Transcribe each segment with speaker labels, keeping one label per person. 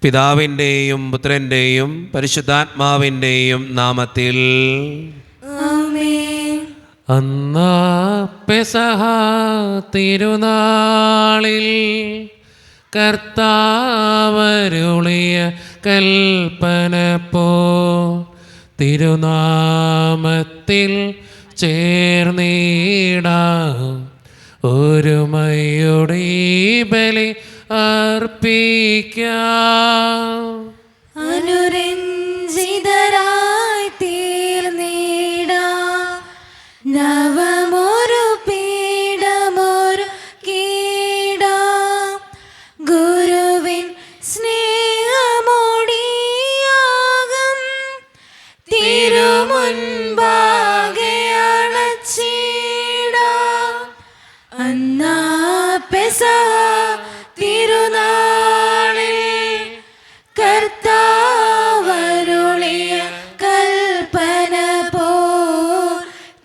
Speaker 1: പിതാവിൻ്റെയും പുത്രൻ്റെയും പരിശുദ്ധാത്മാവിൻ്റെയും നാമത്തിൽ
Speaker 2: ആമേൻ.
Speaker 3: അന്നാ പെസഹ തിരുനാളിൽ കർത്താവരുളിയ കൽപ്പന പോ തിരുനാമത്തിൽ ചേർന്നിടാം ഒരുമയുടെ ബലി അർപ്പിക്കാം.
Speaker 2: അനുരഞ്ജിതരായി തീർന്നിടാം നവമൊരു പീഠമൊരു കീടാം ഗുരുവിൻ സ്നേഹമോടിയാകം തിരുമുൻപാകെ അണച്ചിടാം. അന്നാ പെസഹ തിരുനാളിൽ കർത്താവരുളിയ കൽപ്പന പോ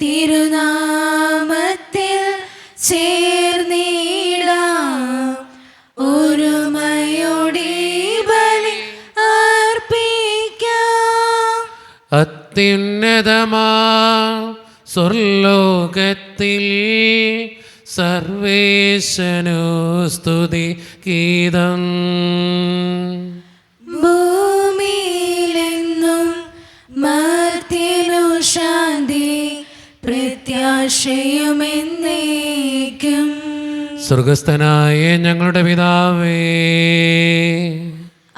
Speaker 2: തിരുനാമത്തിൽ ചേർന്നിടാം ഒരുമയോടെ ബലി അർപ്പിക്കാം.
Speaker 3: അത്യുന്നതമാ സ്വർലോകത്തിൽ സർവേശനു സ്തുതി ഗീതം.
Speaker 2: ഭൂമിയിലെന്നും മർത്യനു ശാന്തി പ്രത്യാശയുമെന്നേക്കും.
Speaker 3: സ്വർഗസ്ഥനായ ഞങ്ങളുടെ പിതാവേ,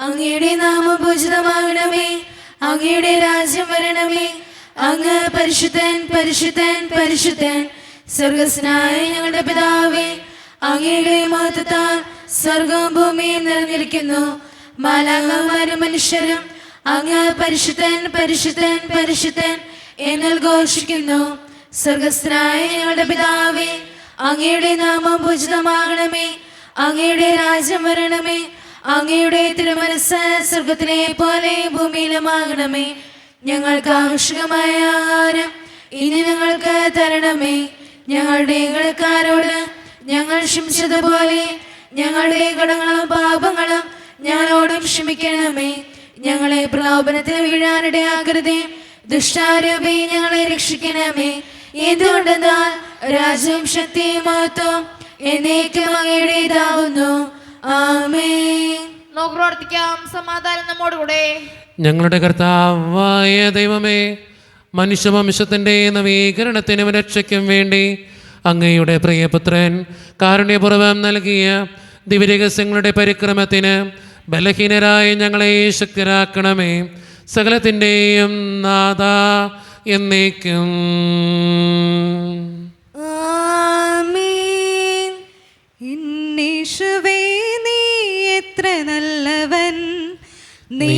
Speaker 2: അങ്ങയുടെ നാമം പൂജിതമാകണമേ, അങ്ങയുടെ രാജ്യം വരണമേ, അങ്ങ് പരിശുദ്ധൻ പരിശുദ്ധൻ പരിശുദ്ധൻ. സ്വർഗസ്നായ ഞങ്ങളുടെ പിതാവേ, അങ്ങയുടെ മഹത്വത്താൽ സ്വർഗവും ഭൂമിയും നിറഞ്ഞിരിക്കുന്നു. മാലാഖമാരും മനുഷ്യരും അങ്ങ് പരിശുദ്ധൻ പരിശുദ്ധൻ പരിശുദ്ധൻ എന്ന് ഘോഷിക്കുന്നു. സ്വർഗസ്നായ ഞങ്ങളുടെ പിതാവേ, അങ്ങയുടെ നാമം പൂജിതമാകണമേ, അങ്ങയുടെ രാജ്യം വരണമേ, അങ്ങയുടെ തിരുമനസ്സ് സ്വർഗത്തിലെ പോലെ ഭൂമിയിലുമാകണമേ. ഞങ്ങൾക്ക് ആവശ്യമായ ആഹാരം ഇനി ഞങ്ങൾക്ക് തരണമേ. ഞങ്ങളുടെ കടക്കാരോട് ഞങ്ങൾ ക്ഷമിച്ചതുപോലെ ഞങ്ങളുടെ കടങ്ങളും പാപങ്ങളും ഞങ്ങളോടും ക്ഷമിക്കണമേ. ഞങ്ങളെ പ്രലോഭനത്തിൽ വീഴാനിടയാക്കരുതേ, ദുഷ്ടാരൂപി ഞങ്ങളെ രക്ഷിക്കണമേ. എന്തുകൊണ്ടെന്നാൽ രാജ്യവും ശക്തിയും മഹത്വവും എന്നേക്കും അങ്ങയുടേതാവുന്നു. ആമേൻ.
Speaker 4: നമുക്ക് പ്രാർത്ഥിക്കാം. സമാധാനം നമ്മോടുകൂടെ.
Speaker 3: ഞങ്ങളുടെ കർത്താവായ ദൈവമേ, മനുഷ്യവംശത്തിൻ്റെ നവീകരണത്തിനും രക്ഷയ്ക്കും വേണ്ടി അങ്ങയുടെ പ്രിയപുത്രൻ കാരുണ്യപൂർവ്വം നൽകിയ ദിവ്യരഹസ്യങ്ങളുടെ പരിക്രമത്തിന് ബലഹീനരായ ഞങ്ങളെ ശക്തരാക്കണമേ. സകലത്തിൻ്റെയും നാഥ എന്നേക്കും.
Speaker 2: ആമേൻ.
Speaker 5: യേശുവേ, നീ എത്ര നല്ലവൻ,
Speaker 3: നീ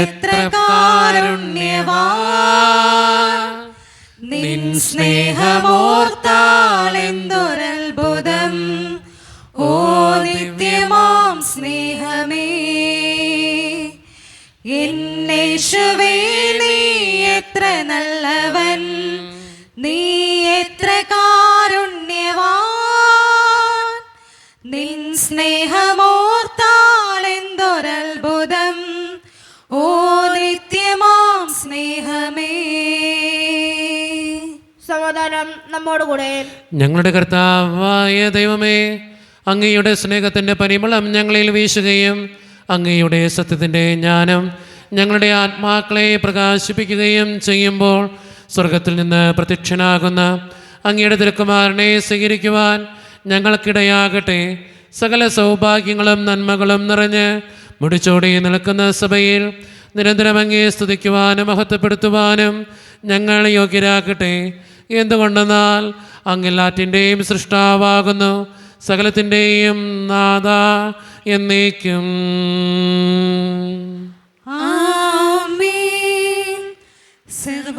Speaker 3: എത്ര കാരുണ്യവാൻ,
Speaker 5: നിൻ സ്നേഹമോർത്താൽ എന്തൊരത്ഭുതം. ഓ നിത്യമാം സ്നേഹമേ, യേശുവേ, നീ എത്ര നല്ലവൻ, നീ എത്ര കാരുണ്യവാൻ, നിൻ സ്നേഹമോർത്താൽ എന്തൊരത്ഭുതം. ഓ നിത്യമാം സ്നേഹമേ.
Speaker 4: സമാധാനം നമ്മോടുകൂടെ.
Speaker 3: ഞങ്ങളുടെ കർത്താവായ ദൈവമേ, അങ്ങയുടെ സ്നേഹത്തിൻ്റെ പരിമളം ഞങ്ങളിൽ വീശുകയും അങ്ങയുടെ സത്യത്തിൻ്റെ ജ്ഞാനം ഞങ്ങളുടെ ആത്മാക്കളെ പ്രകാശിപ്പിക്കുകയും ചെയ്യുമ്പോൾ സ്വർഗത്തിൽ നിന്ന് പ്രത്യക്ഷനാകുന്ന അങ്ങയുടെ തിരുക്കുമാരനെ സ്വീകരിക്കുവാൻ ഞങ്ങൾക്കിടയാകട്ടെ. സകല സൗഭാഗ്യങ്ങളും നന്മകളും നിറഞ്ഞ് മുടിച്ചോടി നിൽക്കുന്ന സഭയിൽ നിരന്തരം അങ്ങയെ സ്തുതിക്കുവാനും മഹത്വപ്പെടുത്തുവാനും ഞങ്ങൾ യോഗ്യരാകട്ടെ. എന്തുകൊണ്ടെന്നാൽ അങ്ങെല്ലാറ്റിൻ്റെയും സൃഷ്ടാവാകുന്നു, സകലത്തിൻ്റെയും നാഥ എന്നേക്കും.
Speaker 5: ആമേൻ. സർവാധിപനാം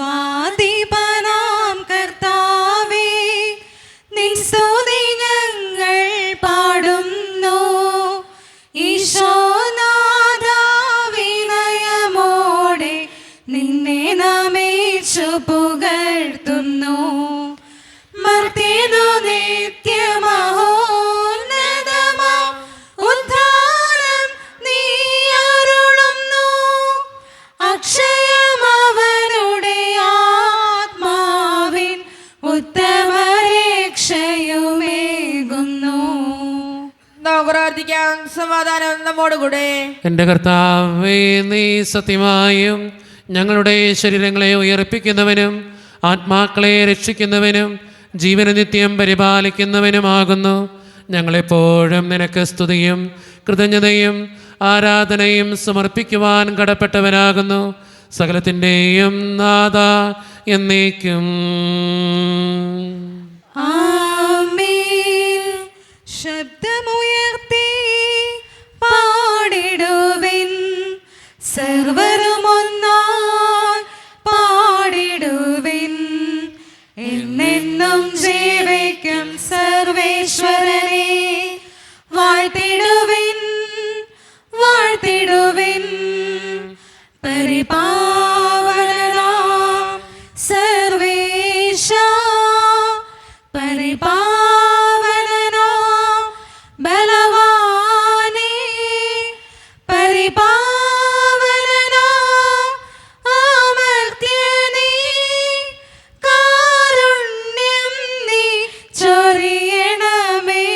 Speaker 5: കർത്താവേ, നിൻ സ്തുതി ഞങ്ങൾ പാടുന്നു. ഈശോനാഥ, വിനയമോടെ നിന്നെ നമിച്ചു പുകഴ്ത്തുന്നു. മർത്യനു നിത്യമഹോന്നതമാം ഉദ്ധാനം നീ
Speaker 4: നമ്മോടുകൂടെ.
Speaker 3: എൻ്റെ കർത്താവേ, നീ സത്യമായും ഞങ്ങളുടെ ശരീരങ്ങളെ ഉയർപ്പിക്കുന്നവനും ആത്മാക്കളെ രക്ഷിക്കുന്നവനും ജീവന നിത്യം പരിപാലിക്കുന്നവനുമാകുന്നു. ഞങ്ങളെപ്പോഴും നിനക്ക് സ്തുതിയും കൃതജ്ഞതയും ആരാധനയും സമർപ്പിക്കുവാൻ കടപ്പെട്ടവനാകുന്നു. സകലത്തിൻ്റെയും നാഥ എന്നേക്കും.
Speaker 5: ആമേൻ. ശബ്ദമുയർത്തി പാടിടുവിൻ, സർവരും ഒന്നായി പാടിടുവിൻ. എന്നെന്നും ജീവിക്കും സർവേശ്വരനെ വാഴ്ത്തിടുവിൻ, വാഴ്ത്തിടുവിൻ. പരിപാവനനാം സർവേശ, പരിപാവനനാം ബലവാനേ, പരിപാവനനാം അമർത്യനേ, കാരുണ്യം നീ ചൊരിയണമേ.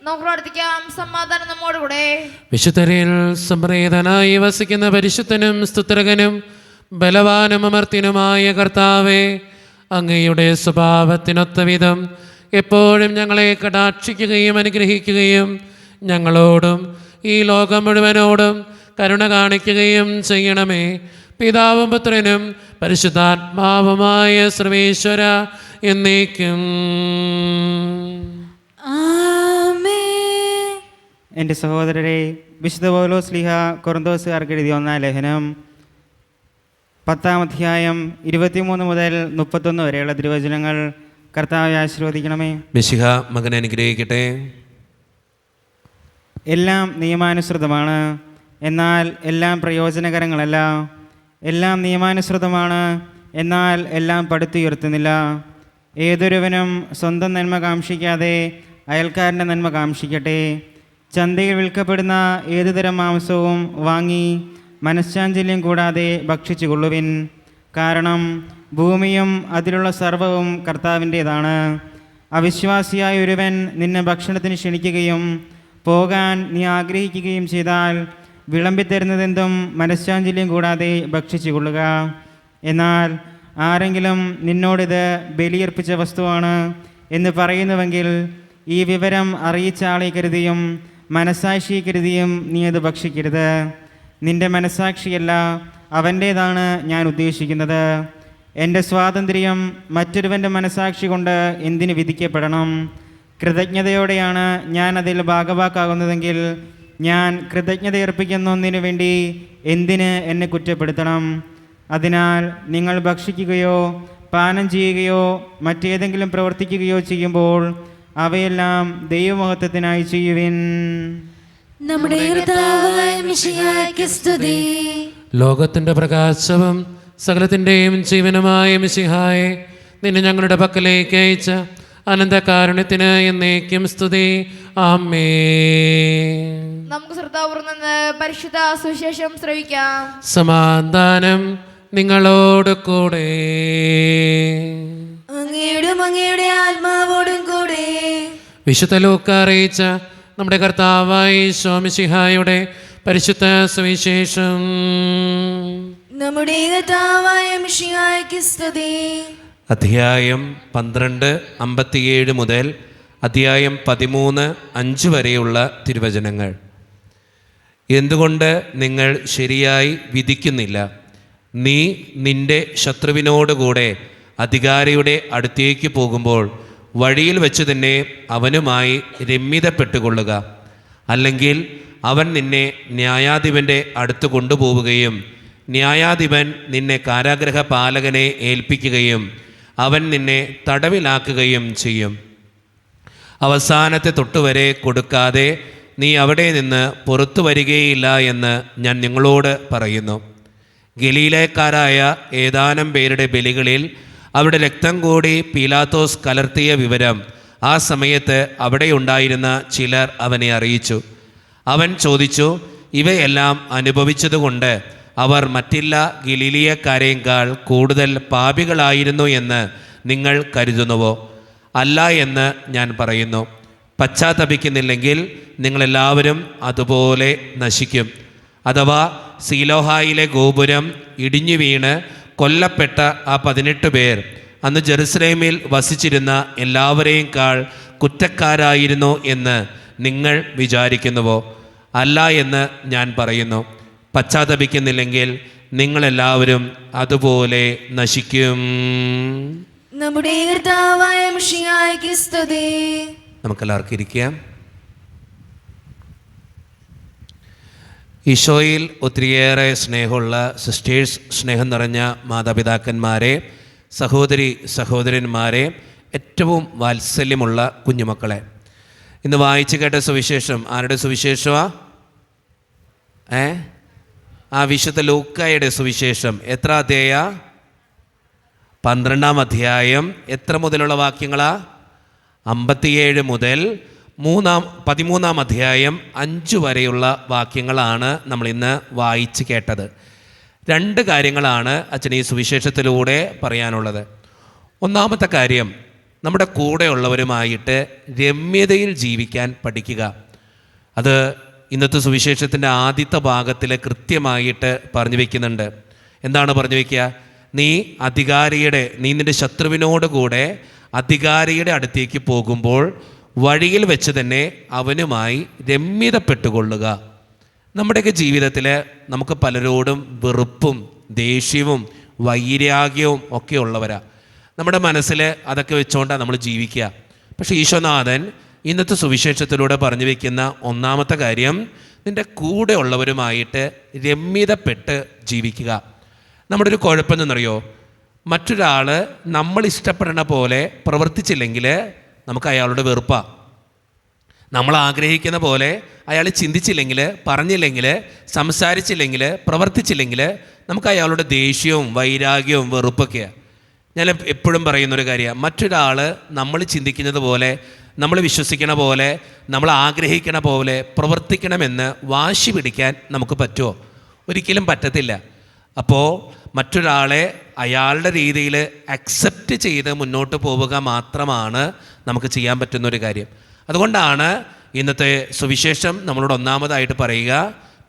Speaker 4: നമുക്ക് പ്രാർത്ഥിക്കാം. സമാധാനം നമ്മോടുകൂടെ.
Speaker 3: വിശുദ്ധരിൽ സംപ്രീതനായി വസിക്കുന്ന പരിശുദ്ധനും സ്തുത്രകനും ബലവാനും അമർത്യനുമായ കർത്താവേ, അങ്ങയുടെ സ്വഭാവത്തിനൊത്ത വിധം എപ്പോഴും ഞങ്ങളെ കടാക്ഷിക്കുകയും അനുഗ്രഹിക്കുകയും ഞങ്ങളോടും ഈ ലോകം മുഴുവനോടും കരുണ കാണിക്കുകയും ചെയ്യണമേ. പിതാവും പുത്രനും പരിശുദ്ധാത്മാവുമായ സർവേശ്വര എന്നേക്കും.
Speaker 2: ആമേൻ.
Speaker 6: എൻ്റെ സഹോദരരെ, വിശുദ്ധ പൗലോസ് ശ്ലീഹ കൊറിന്തോസുകാർക്ക് എഴുതിയ 1-ാം ലേഖനം 10-ാം അധ്യായം 23 മുതൽ 31 വരെയുള്ള തിരുവചനങ്ങൾ കർത്താവെ ആശീർവദിക്കണമേ.
Speaker 1: മിശിഹ മകനെ അനുഗ്രഹിക്കട്ടെ.
Speaker 6: എല്ലാം നിയമാനുസൃതമാണ്, എന്നാൽ എല്ലാം പ്രയോജനകരങ്ങളല്ല. എല്ലാം നിയമാനുസൃതമാണ്, എന്നാൽ എല്ലാം പടുത്തുയർത്തുന്നില്ല. ഏതൊരുവനും സ്വന്തം നന്മ കാക്ഷിക്കാതെ അയൽക്കാരൻ്റെ നന്മ കാക്ഷിക്കട്ടെ. ചന്തയിൽ വിൽക്കപ്പെടുന്ന ഏതുതരം മാംസവും വാങ്ങി മനഃശാഞ്ചല്യം കൂടാതെ ഭക്ഷിച്ചു കൊള്ളുവിൻ. കാരണം ഭൂമിയും അതിലുള്ള സർവ്വവും കർത്താവിൻ്റേതാണ്. അവിശ്വാസിയായ ഒരുവൻ നിന്നെ ഭക്ഷണത്തിന് ക്ഷണിക്കുകയും പോകാൻ നീ ആഗ്രഹിക്കുകയും ചെയ്താൽ വിളമ്പിത്തരുന്നതെന്തും മനഃശാഞ്ചല്യം കൂടാതെ ഭക്ഷിച്ചു കൊള്ളുക. എന്നാൽ ആരെങ്കിലും നിന്നോടിത് ബലിയർപ്പിച്ച വസ്തുവാണ് എന്ന് പറയുന്നുവെങ്കിൽ ഈ വിവരം അറിയിച്ച ആളെ കരുതിയും മനസ്സാക്ഷിയെ കരുതിയും നീ അത് ഭക്ഷിക്കരുത്. നിന്റെ മനസ്സാക്ഷിയല്ല, അവൻ്റേതാണ് ഞാൻ ഉദ്ദേശിക്കുന്നത്. എൻ്റെ സ്വാതന്ത്ര്യം മറ്റൊരുവൻ്റെ മനസ്സാക്ഷി കൊണ്ട് എന്തിനു വിധിക്കപ്പെടണം? കൃതജ്ഞതയോടെയാണ് ഞാൻ അതിൽ ഭാഗവാക്കാകുന്നതെങ്കിൽ ഞാൻ കൃതജ്ഞതയർപ്പിക്കുന്ന ഒന്നിനു വേണ്ടി എന്തിന് എന്നെ കുറ്റപ്പെടുത്തണം? അതിനാൽ നിങ്ങൾ ഭക്ഷിക്കുകയോ പാനം ചെയ്യുകയോ മറ്റേതെങ്കിലും പ്രവർത്തിക്കുകയോ ചെയ്യുമ്പോൾ അവയെല്ലാം ദൈവമഹത്വത്തിനായി ചെയ്യുവിൻ.
Speaker 2: നമ്മുടെ കർത്താവായ മിശിഹായ്ക്ക് സ്തുതി.
Speaker 3: ലോകത്തിൻ്റെ പ്രകാശവും സകലത്തിൻ്റെയും ജീവനുമായ മിശിഹായെ, നിന്നെ ഞങ്ങളുടെ പക്കലേക്ക് അയച്ച അനന്തകാരുണ്യത്തിന് എന്നേക്കും സ്തുതി. ആമേൻ.
Speaker 4: നമുക്ക് ശ്രദ്ധാപൂർവ്വം നിന്ന് പരിശുദ്ധ സുവിശേഷം ശ്രവിക്കാം.
Speaker 3: സമാധാനം നിങ്ങളോട് കൂടെ.
Speaker 2: അങ്ങയുടെ ആത്മാവോടും കൂടെ.
Speaker 3: വിശുദ്ധ ലൂക്ക അറിയിച്ച നമ്മുടെ കർത്താവായ മിശിഹായുടെ പരിശുദ്ധ സുവിശേഷം.
Speaker 2: നമ്മുടെ കർത്താവായ മിശിഹായ്ക്ക് സ്തുതി.
Speaker 1: അധ്യായം 12:57 മുതൽ അധ്യായം 13:5 വരെയുള്ള തിരുവചനങ്ങൾ. എന്തുകൊണ്ട് നിങ്ങൾ ശരിയായി വിധിക്കുന്നില്ല? നീ നിന്റെ ശത്രുവിനോടുകൂടെ അധികാരിയുടെ അടുത്തേക്ക് പോകുമ്പോൾ വഴിയിൽ വെച്ച് തന്നെ അവനുമായി രമ്യതപ്പെട്ടുകൊള്ളുക. അല്ലെങ്കിൽ അവൻ നിന്നെ ന്യായാധിപൻ്റെ അടുത്ത് കൊണ്ടുപോവുകയും ന്യായാധിപൻ നിന്നെ കാരാഗൃഹ പാലകനെ ഏൽപ്പിക്കുകയും അവൻ നിന്നെ തടവിലാക്കുകയും ചെയ്യും. അവസാനത്തെ തൊട്ടുവരെ കൊടുക്കാതെ നീ അവിടെ നിന്ന് പുറത്തു വരികയില്ല എന്ന് ഞാൻ നിങ്ങളോട് പറയുന്നു. ഗലീലക്കാരായ ഏതാനും പേരുടെ ബലികളിൽ അവിടെ രക്തം കൂടി പീലാത്തോസ് കലർത്തിയ വിവരം ആ സമയത്ത് അവിടെയുണ്ടായിരുന്ന ചിലർ അവനെ അറിയിച്ചു. അവൻ ചോദിച്ചു, ഇവയെല്ലാം അനുഭവിച്ചതുകൊണ്ട് അവർ മറ്റെല്ലാ ഗലീലിയക്കാരേക്കാൾ കൂടുതൽ പാപികളായിരുന്നു എന്ന് നിങ്ങൾ കരുതുന്നുവോ? അല്ല എന്ന് ഞാൻ പറയുന്നു. പശ്ചാത്തപിക്കുന്നില്ലെങ്കിൽ നിങ്ങളെല്ലാവരും അതുപോലെ നശിക്കും. അഥവാ സീലോഹായിലെ ഗോപുരം ഇടിഞ്ഞു വീണ് കൊല്ലപ്പെട്ട ആ 18 പേർ അന്ന് ജെറുസലേമിൽ വസിച്ചിരുന്ന എല്ലാവരെയുംക്കാൾ കുറ്റക്കാരായിരുന്നു എന്ന് നിങ്ങൾ വിചാരിക്കുന്നുവോ? അല്ല എന്ന് ഞാൻ പറയുന്നു. പശ്ചാത്തപിക്കുന്നില്ലെങ്കിൽ നിങ്ങളെല്ലാവരും അതുപോലെ നശിക്കും.
Speaker 2: നമ്മുടെ കർത്താവായ മിശിഹായ്ക്ക് സ്തുതി.
Speaker 1: നമുക്കെല്ലാവർക്കും ഇരിക്കാം. ഈശോയിൽ ഒത്തിരിയേറെ സ്നേഹമുള്ള സിസ്റ്റേഴ്സ്, സ്നേഹം നിറഞ്ഞ മാതാപിതാക്കന്മാരെ, സഹോദരന്മാരെ, ഏറ്റവും വാത്സല്യമുള്ള കുഞ്ഞുമക്കളെ, ഇന്ന് വായിച്ചു കേട്ട സുവിശേഷം ആരുടെ സുവിശേഷമാ? ആ വിശുദ്ധ ലൂക്കായുടെ സുവിശേഷം. എത്ര അധ്യായ? 12-ാം അധ്യായം. എത്ര മുതലുള്ള വാക്യങ്ങളാ? 57 മുതൽ 13-ാം അധ്യായം 5 വരെയുള്ള വാക്യങ്ങളാണ് നമ്മൾ ഇന്ന് വായിച്ച് കേട്ടത്. 2 കാര്യങ്ങളാണ് അച്ഛൻ ഈ സുവിശേഷത്തിലൂടെ പറയാനുള്ളത്. ഒന്നാമത്തെ കാര്യം, നമ്മുടെ കൂടെയുള്ളവരുമായിട്ട് രമ്യതയിൽ ജീവിക്കാൻ പഠിക്കുക. അത് ഇന്നത്തെ സുവിശേഷത്തിൻ്റെ ആദ്യത്തെ ഭാഗത്തിൽ കൃത്യമായിട്ട് പറഞ്ഞു വയ്ക്കുന്നുണ്ട്. എന്താണ് പറഞ്ഞു വയ്ക്കുക? നീ നിൻ്റെ ശത്രുവിനോട് കൂടെ അധികാരിയുടെ അടുത്തേക്ക് പോകുമ്പോൾ വഴിയിൽ വെച്ച് തന്നെ അവനുമായി രമ്യതപ്പെട്ടുകൊള്ളുക. നമ്മുടെയൊക്കെ ജീവിതത്തിൽ നമുക്ക് പലരോടും വെറുപ്പും ദേഷ്യവും വൈരാഗ്യവും ഒക്കെ ഉള്ളവരാ. നമ്മുടെ മനസ്സിൽ അതൊക്കെ വെച്ചുകൊണ്ടാണ് നമ്മൾ ജീവിക്കുക. പക്ഷേ ഈശോനാഥൻ ഇന്നത്തെ സുവിശേഷത്തിലൂടെ പറഞ്ഞു വയ്ക്കുന്ന ഒന്നാമത്തെ കാര്യം, നിൻ്റെ കൂടെ ഉള്ളവരുമായിട്ട് രമ്യതപ്പെട്ട് ജീവിക്കുക. നമ്മുടെ ഒരു കുഴപ്പം എന്നറിയോ? മറ്റൊരാൾ നമ്മൾ ഇഷ്ടപ്പെടുന്ന പോലെ പ്രവർത്തിച്ചില്ലെങ്കിൽ നമുക്ക് അയാളുടെ വെറുപ്പാണ്. നമ്മൾ ആഗ്രഹിക്കുന്ന പോലെ അയാൾ ചിന്തിച്ചില്ലെങ്കിൽ, പറഞ്ഞില്ലെങ്കിൽ, സംസാരിച്ചില്ലെങ്കിൽ, പ്രവർത്തിച്ചില്ലെങ്കിൽ നമുക്ക് അയാളുടെ ദേഷ്യവും വൈരാഗ്യവും വെറുപ്പൊക്കെയാണ്. ഞാൻ എപ്പോഴും പറയുന്നൊരു കാര്യമാണ്, മറ്റൊരാൾ നമ്മൾ ചിന്തിക്കുന്നത് പോലെ, നമ്മൾ വിശ്വസിക്കണ പോലെ, നമ്മൾ ആഗ്രഹിക്കണ പോലെ പ്രവർത്തിക്കണമെന്ന് വാശി പിടിക്കാൻ നമുക്ക് പറ്റുമോ? ഒരിക്കലും പറ്റത്തില്ല. അപ്പോൾ മറ്റൊരാളെ അയാളുടെ രീതിയിൽ അക്സെപ്റ്റ് ചെയ്ത് മുന്നോട്ട് പോവുക മാത്രമാണ് നമുക്ക് ചെയ്യാൻ പറ്റുന്നൊരു കാര്യം. അതുകൊണ്ടാണ് ഇന്നത്തെ സുവിശേഷം നമ്മളോട് ഒന്നാമതായിട്ട് പറയുക,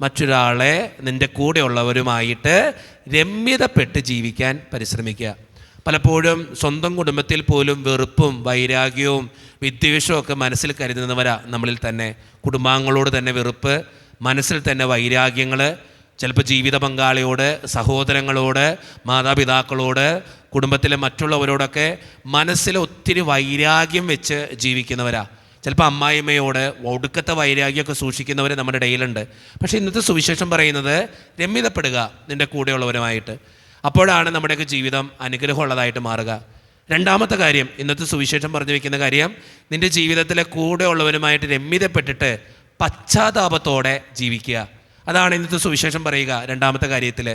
Speaker 1: മറ്റൊരാളെ നിൻ്റെ കൂടെയുള്ളവരുമായിട്ട് രമ്യതപ്പെട്ട് ജീവിക്കാൻ പരിശ്രമിക്കുക. പലപ്പോഴും സ്വന്തം കുടുംബത്തിൽ പോലും വെറുപ്പും വൈരാഗ്യവും വിദ്വേഷവും ഒക്കെ മനസ്സിൽ കരുതുന്നവരാ നമ്മളിൽ തന്നെ. കുടുംബാംഗങ്ങളോട് തന്നെ വെറുപ്പ്, മനസ്സിൽ തന്നെ വൈരാഗ്യങ്ങൾ, ചിലപ്പോൾ ജീവിത പങ്കാളിയോട്, സഹോദരങ്ങളോട്, മാതാപിതാക്കളോട്, കുടുംബത്തിലെ മറ്റുള്ളവരോടൊക്കെ മനസ്സിൽ ഒത്തിരി വൈരാഗ്യം വെച്ച് ജീവിക്കുന്നവരാ. ചിലപ്പോൾ അമ്മായിമ്മയോട് ഒടുക്കത്തെ വൈരാഗ്യമൊക്കെ സൂക്ഷിക്കുന്നവർ നമ്മുടെ ഇടയിലുണ്ട്. പക്ഷേ ഇന്നത്തെ സുവിശേഷം പറയുന്നത് രമ്യതപ്പെടുക നിൻ്റെ കൂടെയുള്ളവരുമായിട്ട്. അപ്പോഴാണ് നമ്മുടെയൊക്കെ ജീവിതം അനുഗ്രഹമുള്ളതായിട്ട് മാറുക. രണ്ടാമത്തെ കാര്യം, ഇന്നത്തെ സുവിശേഷം പറഞ്ഞു വയ്ക്കുന്ന കാര്യം, നിൻ്റെ ജീവിതത്തിലെ കൂടെയുള്ളവരുമായിട്ട് രമ്യതപ്പെട്ടിട്ട് പശ്ചാത്താപത്തോടെ ജീവിക്കുക. അതാണ് ഇന്നത്തെ സുവിശേഷം പറയുക. രണ്ടാമത്തെ കാര്യത്തിൽ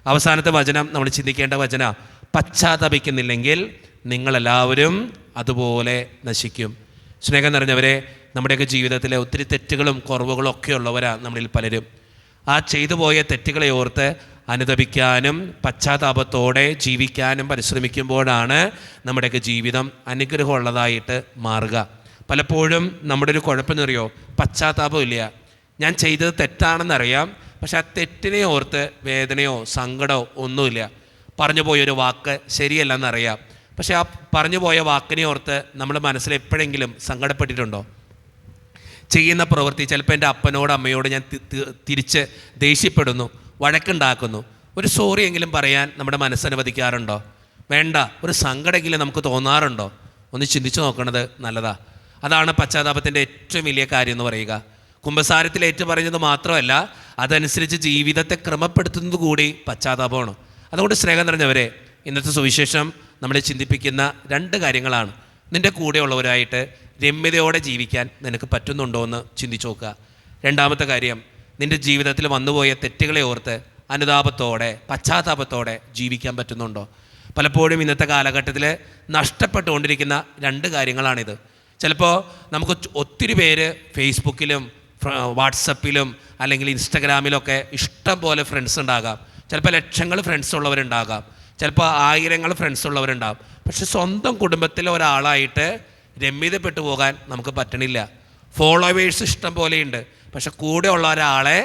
Speaker 1: അവസാനത്തെ വചനം നമ്മൾ ചിന്തിക്കേണ്ട വചനം, പശ്ചാത്തപിക്കുന്നില്ലെങ്കിൽ നിങ്ങളെല്ലാവരും അതുപോലെ നശിക്കും. സ്നേഹം നിറഞ്ഞവരെ, നമ്മുടെയൊക്കെ ജീവിതത്തിലെ ഒത്തിരി തെറ്റുകളും കുറവുകളും ഒക്കെ ഉള്ളവരാ നമ്മളിൽ പലരും. ആ ചെയ്തു പോയ തെറ്റുകളെ ഓർത്ത് അനുതപിക്കാനും പശ്ചാത്താപത്തോടെ ജീവിക്കാനും പരിശ്രമിക്കുമ്പോഴാണ് നമ്മുടെയൊക്കെ ജീവിതം അനുഗ്രഹമുള്ളതായിട്ട് മാറുക. പലപ്പോഴും നമ്മുടെ ഒരു കുഴപ്പമെന്നറിയോ? പശ്ചാത്താപമില്ല. ഞാൻ ചെയ്തത് തെറ്റാണെന്നറിയാം, പക്ഷെ ആ തെറ്റിനെ ഓർത്ത് വേദനയോ സങ്കടമോ ഒന്നുമില്ല. പറഞ്ഞു പോയൊരു വാക്ക് ശരിയല്ലെന്നറിയാം, പക്ഷെ ആ പറഞ്ഞു പോയ വാക്കിനെ ഓർത്ത് നമ്മൾ മനസ്സിൽ എപ്പോഴെങ്കിലും സങ്കടപ്പെട്ടിട്ടുണ്ടോ? ചെയ്യുന്ന പ്രവൃത്തി, ചിലപ്പോൾ എൻ്റെ അപ്പനോട് അമ്മയോട് ഞാൻ തിരിച്ച് ദേഷ്യപ്പെടുന്നു, വഴക്കുണ്ടാക്കുന്നു, ഒരു സോറി എങ്കിലും പറയാൻ നമ്മുടെ മനസ്സനുവദിക്കാറുണ്ടോ? വേണ്ട, ഒരു സങ്കടമെങ്കിലും നമുക്ക് തോന്നാറുണ്ടോ? ഒന്ന് ചിന്തിച്ചു നോക്കണത് നല്ലതാ. അതാണ് പശ്ചാത്താപത്തിൻ്റെ ഏറ്റവും വലിയ കാര്യം എന്ന് പറയുക. കുമ്പസാരത്തിൽ ഏറ്റു പറഞ്ഞത് മാത്രമല്ല, അതനുസരിച്ച് ജീവിതത്തെ ക്രമപ്പെടുത്തുന്നത് കൂടി പശ്ചാത്താപമാണ്. അതുകൊണ്ട് സ്നേഹം നിറഞ്ഞവരെ, ഇന്നത്തെ സുവിശേഷം നമ്മളെ ചിന്തിപ്പിക്കുന്ന 2 കാര്യങ്ങളാണ്. നിൻ്റെ കൂടെയുള്ളവരായിട്ട് രമ്യതയോടെ ജീവിക്കാൻ നിനക്ക് പറ്റുന്നുണ്ടോ എന്ന് ചിന്തിച്ചു നോക്കുക. രണ്ടാമത്തെ കാര്യം, നിൻ്റെ ജീവിതത്തിൽ വന്നുപോയ തെറ്റുകളെ ഓർത്ത് അനുതാപത്തോടെ പശ്ചാത്താപത്തോടെ ജീവിക്കാൻ പറ്റുന്നുണ്ടോ? പലപ്പോഴും ഇന്നത്തെ കാലഘട്ടത്തിൽ നഷ്ടപ്പെട്ടുകൊണ്ടിരിക്കുന്ന 2 കാര്യങ്ങളാണിത്. ചിലപ്പോൾ നമുക്ക് ഒത്തിരി പേര് ഫേസ്ബുക്കിലും വാട്സപ്പിലും അല്ലെങ്കിൽ ഇൻസ്റ്റഗ്രാമിലൊക്കെ ഇഷ്ടം പോലെ ഫ്രണ്ട്സ് ഉണ്ടാകാം. ചിലപ്പോൾ ലക്ഷങ്ങൾ ഫ്രണ്ട്സ് ഉള്ളവരുണ്ടാകാം, ചിലപ്പോൾ 1000 ഫ്രണ്ട്സ് ഉള്ളവരുണ്ടാകും. പക്ഷെ സ്വന്തം കുടുംബത്തിലെ ഒരാളായിട്ട് രമ്യതപ്പെട്ടു പോകാൻ നമുക്ക് പറ്റണില്ല. ഫോളോവേഴ്സ് ഇഷ്ടം പോലെയുണ്ട്. പക്ഷെ കൂടെ ഉള്ള ഒരാളെ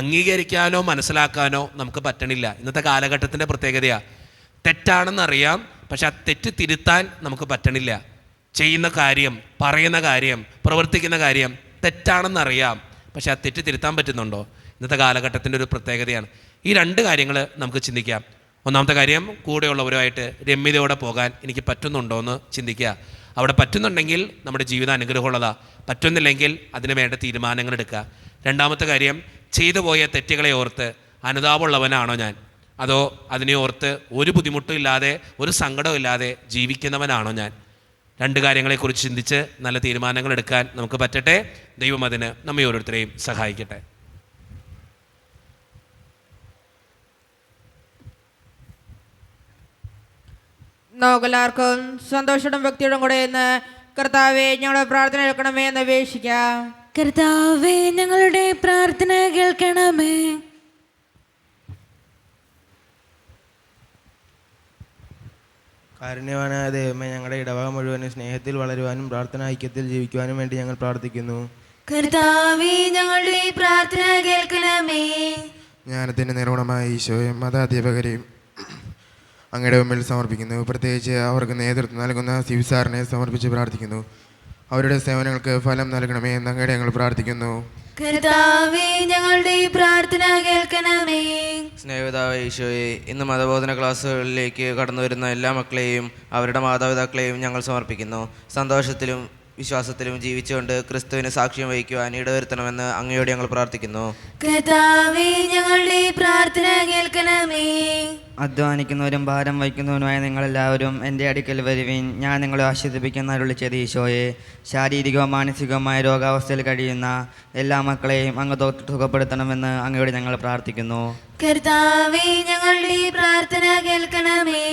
Speaker 1: അംഗീകരിക്കാനോ മനസ്സിലാക്കാനോ നമുക്ക് പറ്റണില്ല. ഇന്നത്തെ കാലഘട്ടത്തിൻ്റെ പ്രത്യേകതയാണ്. തെറ്റാണെന്നറിയാം, പക്ഷെ ആ തെറ്റ് തിരുത്താൻ നമുക്ക് പറ്റണില്ല. ചെയ്യുന്ന കാര്യം, പറയുന്ന കാര്യം, പ്രവർത്തിക്കുന്ന കാര്യം തെറ്റാണെന്നറിയാം, പക്ഷെ ആ തെറ്റ് തിരുത്താൻ പറ്റുന്നുണ്ടോ? ഇന്നത്തെ കാലഘട്ടത്തിൻ്റെ ഒരു പ്രത്യേകതയാണ്. ഈ രണ്ട് കാര്യങ്ങൾ നമുക്ക് ചിന്തിക്കാം. ഒന്നാമത്തെ കാര്യം, കൂടെയുള്ളവരുമായിട്ട് രമ്യതയോടെ പോകാൻ എനിക്ക് പറ്റുന്നുണ്ടോ എന്ന് ചിന്തിക്കുക. അവിടെ പറ്റുന്നുണ്ടെങ്കിൽ നമ്മുടെ ജീവിതം അനുഗ്രഹമുള്ളതാണ്. പറ്റുന്നില്ലെങ്കിൽ അതിന് വേണ്ട തീരുമാനങ്ങൾ എടുക്കുക. രണ്ടാമത്തെ കാര്യം, ചെയ്തു പോയ തെറ്റുകളെ ഓർത്ത് അനുതാപമുള്ളവനാണോ ഞാൻ, അതോ അതിനെ ഓർത്ത് ഒരു ബുദ്ധിമുട്ടും ഇല്ലാതെ ഒരു സങ്കടവും ഇല്ലാതെ ജീവിക്കുന്നവനാണോ ഞാൻ? രണ്ട് കാര്യങ്ങളെക്കുറിച്ച് ചിന്തിച്ച് നല്ല തീരുമാനങ്ങൾ എടുക്കാൻ നമുക്ക് പറ്റട്ടെ. ദൈവം അതിന് നമ്മെ ഓരോരുത്തരെയും സഹായിക്കട്ടെ.
Speaker 4: നമുക്കെല്ലാവർക്കും സന്തോഷവും വ്യക്തിയോടും കൂടെ ഇന്ന് കർത്താവെ ഞങ്ങളുടെ പ്രാർത്ഥന കേൾക്കണമേ എന്ന് അപേക്ഷിക്കാം.
Speaker 2: കർത്താവേ, ഞങ്ങളുടെ പ്രാർത്ഥന കേൾക്കണമേ.
Speaker 7: കാരുണ്യവാനായ ദൈവമേ, ഞങ്ങളുടെ ഇടവക മുഴുവനും സ്നേഹത്തിൽ വളരുവാനും പ്രാർത്ഥന ഐക്യത്തിൽ ജീവിക്കുവാനും വേണ്ടി ഞങ്ങൾ പ്രാർത്ഥിക്കുന്നു.
Speaker 2: കർത്താവേ, ഞങ്ങളുടെ പ്രാർത്ഥന കേൾക്കണമേ.
Speaker 8: ജ്ഞാനത്തിൻ്റെ നിറകുണമായ ഈശോയും മതാധ്യാപകരെയും അങ്ങയുടെ മുമ്പിൽ സമർപ്പിക്കുന്നു. പ്രത്യേകിച്ച് അവർക്ക് നേതൃത്വം നൽകുന്ന സിവിസാറിനെ സമർപ്പിച്ച് പ്രാർത്ഥിക്കുന്നു. അവരുടെ സേവനങ്ങൾക്ക് ഫലം നൽകണമേ എന്ന് അങ്ങയുടെ ഞങ്ങൾ പ്രാർത്ഥിക്കുന്നു.
Speaker 2: കർത്താവേ, ഞങ്ങളുടെ പ്രാർത്ഥന കേൾക്കണമേ.
Speaker 9: സ്നേഹിതാവേ ഈശോയെ, ഇന്ന് മതബോധന ക്ലാസ്സുകളിലേക്ക് കടന്നു വരുന്ന എല്ലാ മക്കളെയും അവരുടെ മാതാപിതാക്കളെയും ഞങ്ങൾ സമർപ്പിക്കുന്നു. സന്തോഷത്തിലും വിശ്വാസത്തിലും ജീവിച്ചുകൊണ്ട് ക്രിസ്തുവിന് സാക്ഷ്യം വഹിക്കുവാൻ ഇടവരുത്തണമെന്ന് അങ്ങയോട് ഞങ്ങൾ പ്രാർത്ഥിക്കുന്നു.
Speaker 2: കർത്താവേ, ഞങ്ങളുടെ പ്രാർത്ഥന കേൾക്കണമേ.
Speaker 6: അധ്വാനിക്കുന്നവരും ഭാരം വഹിക്കുന്നവരുമായ നിങ്ങളെല്ലാവരും എൻ്റെ അടുക്കൽ വരുവിൻ, ഞാൻ നിങ്ങളെ ആശ്വസിപ്പിക്കുന്ന അരുളി ചെയ്ത ഈശോയെ. ശാരീരികവും മാനസികവുമായ രോഗാവസ്ഥയിൽ കഴിയുന്ന എല്ലാ മക്കളെയും അങ്ങ് സുഖപ്പെടുത്തണമെന്ന് അങ്ങയോട് ഞങ്ങൾ പ്രാർത്ഥിക്കുന്നു.
Speaker 2: കർത്താവേ, ഞങ്ങളുടെ പ്രാർത്ഥന കേൾക്കണമേ.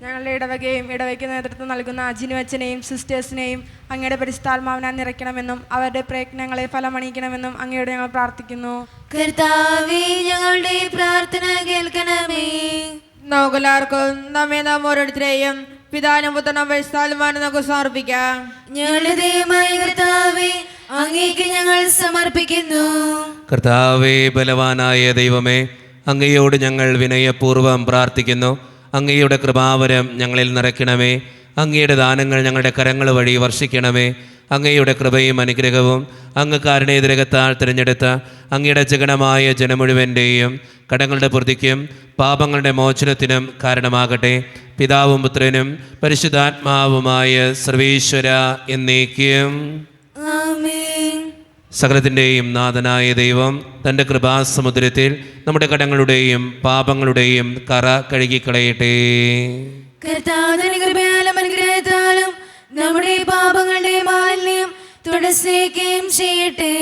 Speaker 4: ഞങ്ങളുടെ ഇടവകയും ഇടവയ്ക്ക് നേതൃത്വം നൽകുന്ന അജിനുവച്ചനെയും സിസ്റ്റേഴ്സിനെയും അങ്ങയുടെ പരിശുദ്ധാത്മാവിനാൽ നിറയ്ക്കണമെന്നും അവരുടെ പ്രയത്നങ്ങളെ ഫലമണിയിക്കണമെന്നും അങ്ങയോട് ഞങ്ങൾ പ്രാർത്ഥിക്കുന്നു.
Speaker 2: കർത്താവേ, ഞങ്ങളുടെ പ്രാർത്ഥന കേൾക്കണമേ.
Speaker 4: നമുക്കെല്ലാവർക്കും നമ്മെ നാം ഓരോരുത്തരെയും പിതാവിനും പുത്രനും പരിശുദ്ധാത്മാവിനും നമുക്ക് സമർപ്പിക്കാം.
Speaker 2: ഞങ്ങളുടെ ദൈവമായ കർത്താവേ, അങ്ങേക്ക് ഞങ്ങൾ സമർപ്പിക്കുന്നു.
Speaker 1: കർത്താവേ, ബലവാനായ ദൈവമേ, അങ്ങയോട് ഞങ്ങൾ വിനയപൂർവ്വം പ്രാർത്ഥിക്കുന്നു. അങ്ങയുടെ കൃപാവരം ഞങ്ങളിൽ നിറയ്ക്കണമേ. അങ്ങയുടെ ദാനങ്ങൾ ഞങ്ങളുടെ കരങ്ങൾ വഴി വർഷിക്കണമേ. അങ്ങയുടെ കൃപയും അനുഗ്രഹവും അങ്ങ് കാരുണ്യതിരകത്താൽ തിരഞ്ഞെടുത്ത അങ്ങയുടെ ജഗണമായ ജനം മുഴുവൻ്റെയും കടങ്ങളുടെ പൂർത്തിക്കും പാപങ്ങളുടെ മോചനത്തിനും കാരണമാകട്ടെ. പിതാവും പുത്രനും പരിശുദ്ധാത്മാവുമായ സർവീശ്വര എന്നേക്കും
Speaker 2: ആമേൻ.
Speaker 1: സകലത്തിൻ്റെയും നാഥനായ ദൈവം തൻ്റെ കൃപാസമുദ്രത്തിൽ നമ്മുടെ കടങ്ങളുടെയും പാപങ്ങളുടെയും കറ കഴുകിക്കളയട്ടെ.
Speaker 2: കർത്താവിന്റെ കൃപയാലും അനുഗ്രഹത്താലും നമ്മുടെ പാപങ്ങളുടെ മാലിന്യം തുടച്ചേക്കുകയും ചെയ്യട്ടെ.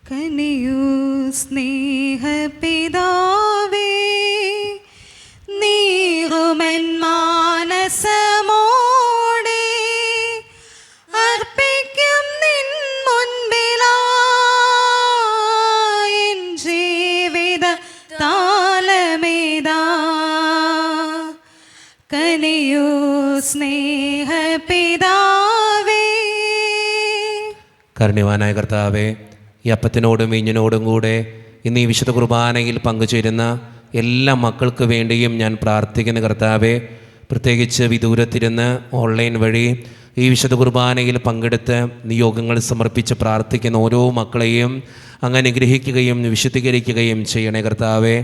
Speaker 5: കനിയൂ സ്നേഹപിതാവേ, നീറുമൻ മാനസമോടെ അർപ്പിക്കും നിൻ മുൻപിലായി എൻ ജീവിത താലമേതാ. കനിയൂ സ്നേഹപിതാവേ.
Speaker 1: കാരുണ്യവാനായ കർത്താവേ, ഈ അപ്പത്തിനോടും വീഞ്ഞിനോടും കൂടെ ഇന്ന് ഈ വിശുദ്ധ കുർബാനയിൽ പങ്കുചേരുന്ന എല്ലാ മക്കൾക്ക് വേണ്ടിയും ഞാൻ പ്രാർത്ഥിക്കുന്ന കർത്താവേ, പ്രത്യേകിച്ച് വിദൂരത്തിരുന്ന് ഓൺലൈൻ വഴി ഈ വിശുദ്ധ കുർബാനയിൽ പങ്കെടുത്ത് നിയോഗങ്ങൾ സമർപ്പിച്ച് പ്രാർത്ഥിക്കുന്ന ഓരോ മക്കളെയും അങ്ങ് അനുഗ്രഹിക്കുകയും വിശുദ്ധീകരിക്കുകയും ചെയ്യണേ കർത്താവേ.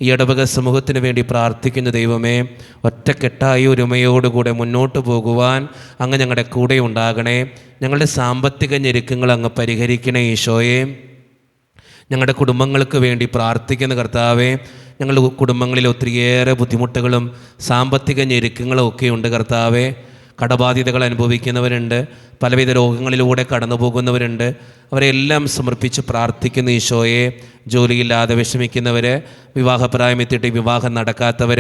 Speaker 1: ഈ ഇടവക സമൂഹത്തിന് വേണ്ടി പ്രാർത്ഥിക്കുന്ന ദൈവമേ, ഒറ്റക്കെട്ടായി ഒരുമയോടുകൂടെ മുന്നോട്ട് പോകുവാൻ അങ്ങ് ഞങ്ങളുടെ കൂടെ ഉണ്ടാകണേ. ഞങ്ങളുടെ സാമ്പത്തിക ഞെരുക്കങ്ങൾ അങ്ങ് പരിഹരിക്കണേ ഈശോയെ. ഞങ്ങളുടെ കുടുംബങ്ങൾക്ക് വേണ്ടി പ്രാർത്ഥിക്കുന്ന കർത്താവേ, ഞങ്ങളുടെ കുടുംബങ്ങളിൽ ഒത്തിരിയേറെ ബുദ്ധിമുട്ടുകളും സാമ്പത്തിക ഞെരുക്കങ്ങളും ഒക്കെ ഉണ്ട് കർത്താവേ. കടബാധ്യതകൾ അനുഭവിക്കുന്നവരുണ്ട്, പലവിധ രോഗങ്ങളിലൂടെ കടന്നു പോകുന്നവരുണ്ട്. അവരെല്ലാം സമർപ്പിച്ച് പ്രാർത്ഥിക്കുന്ന ഈശോയെ, ജോലിയില്ലാതെ വിഷമിക്കുന്നവർ, വിവാഹപ്രായമെത്തിയിട്ട് വിവാഹം നടക്കാത്തവർ,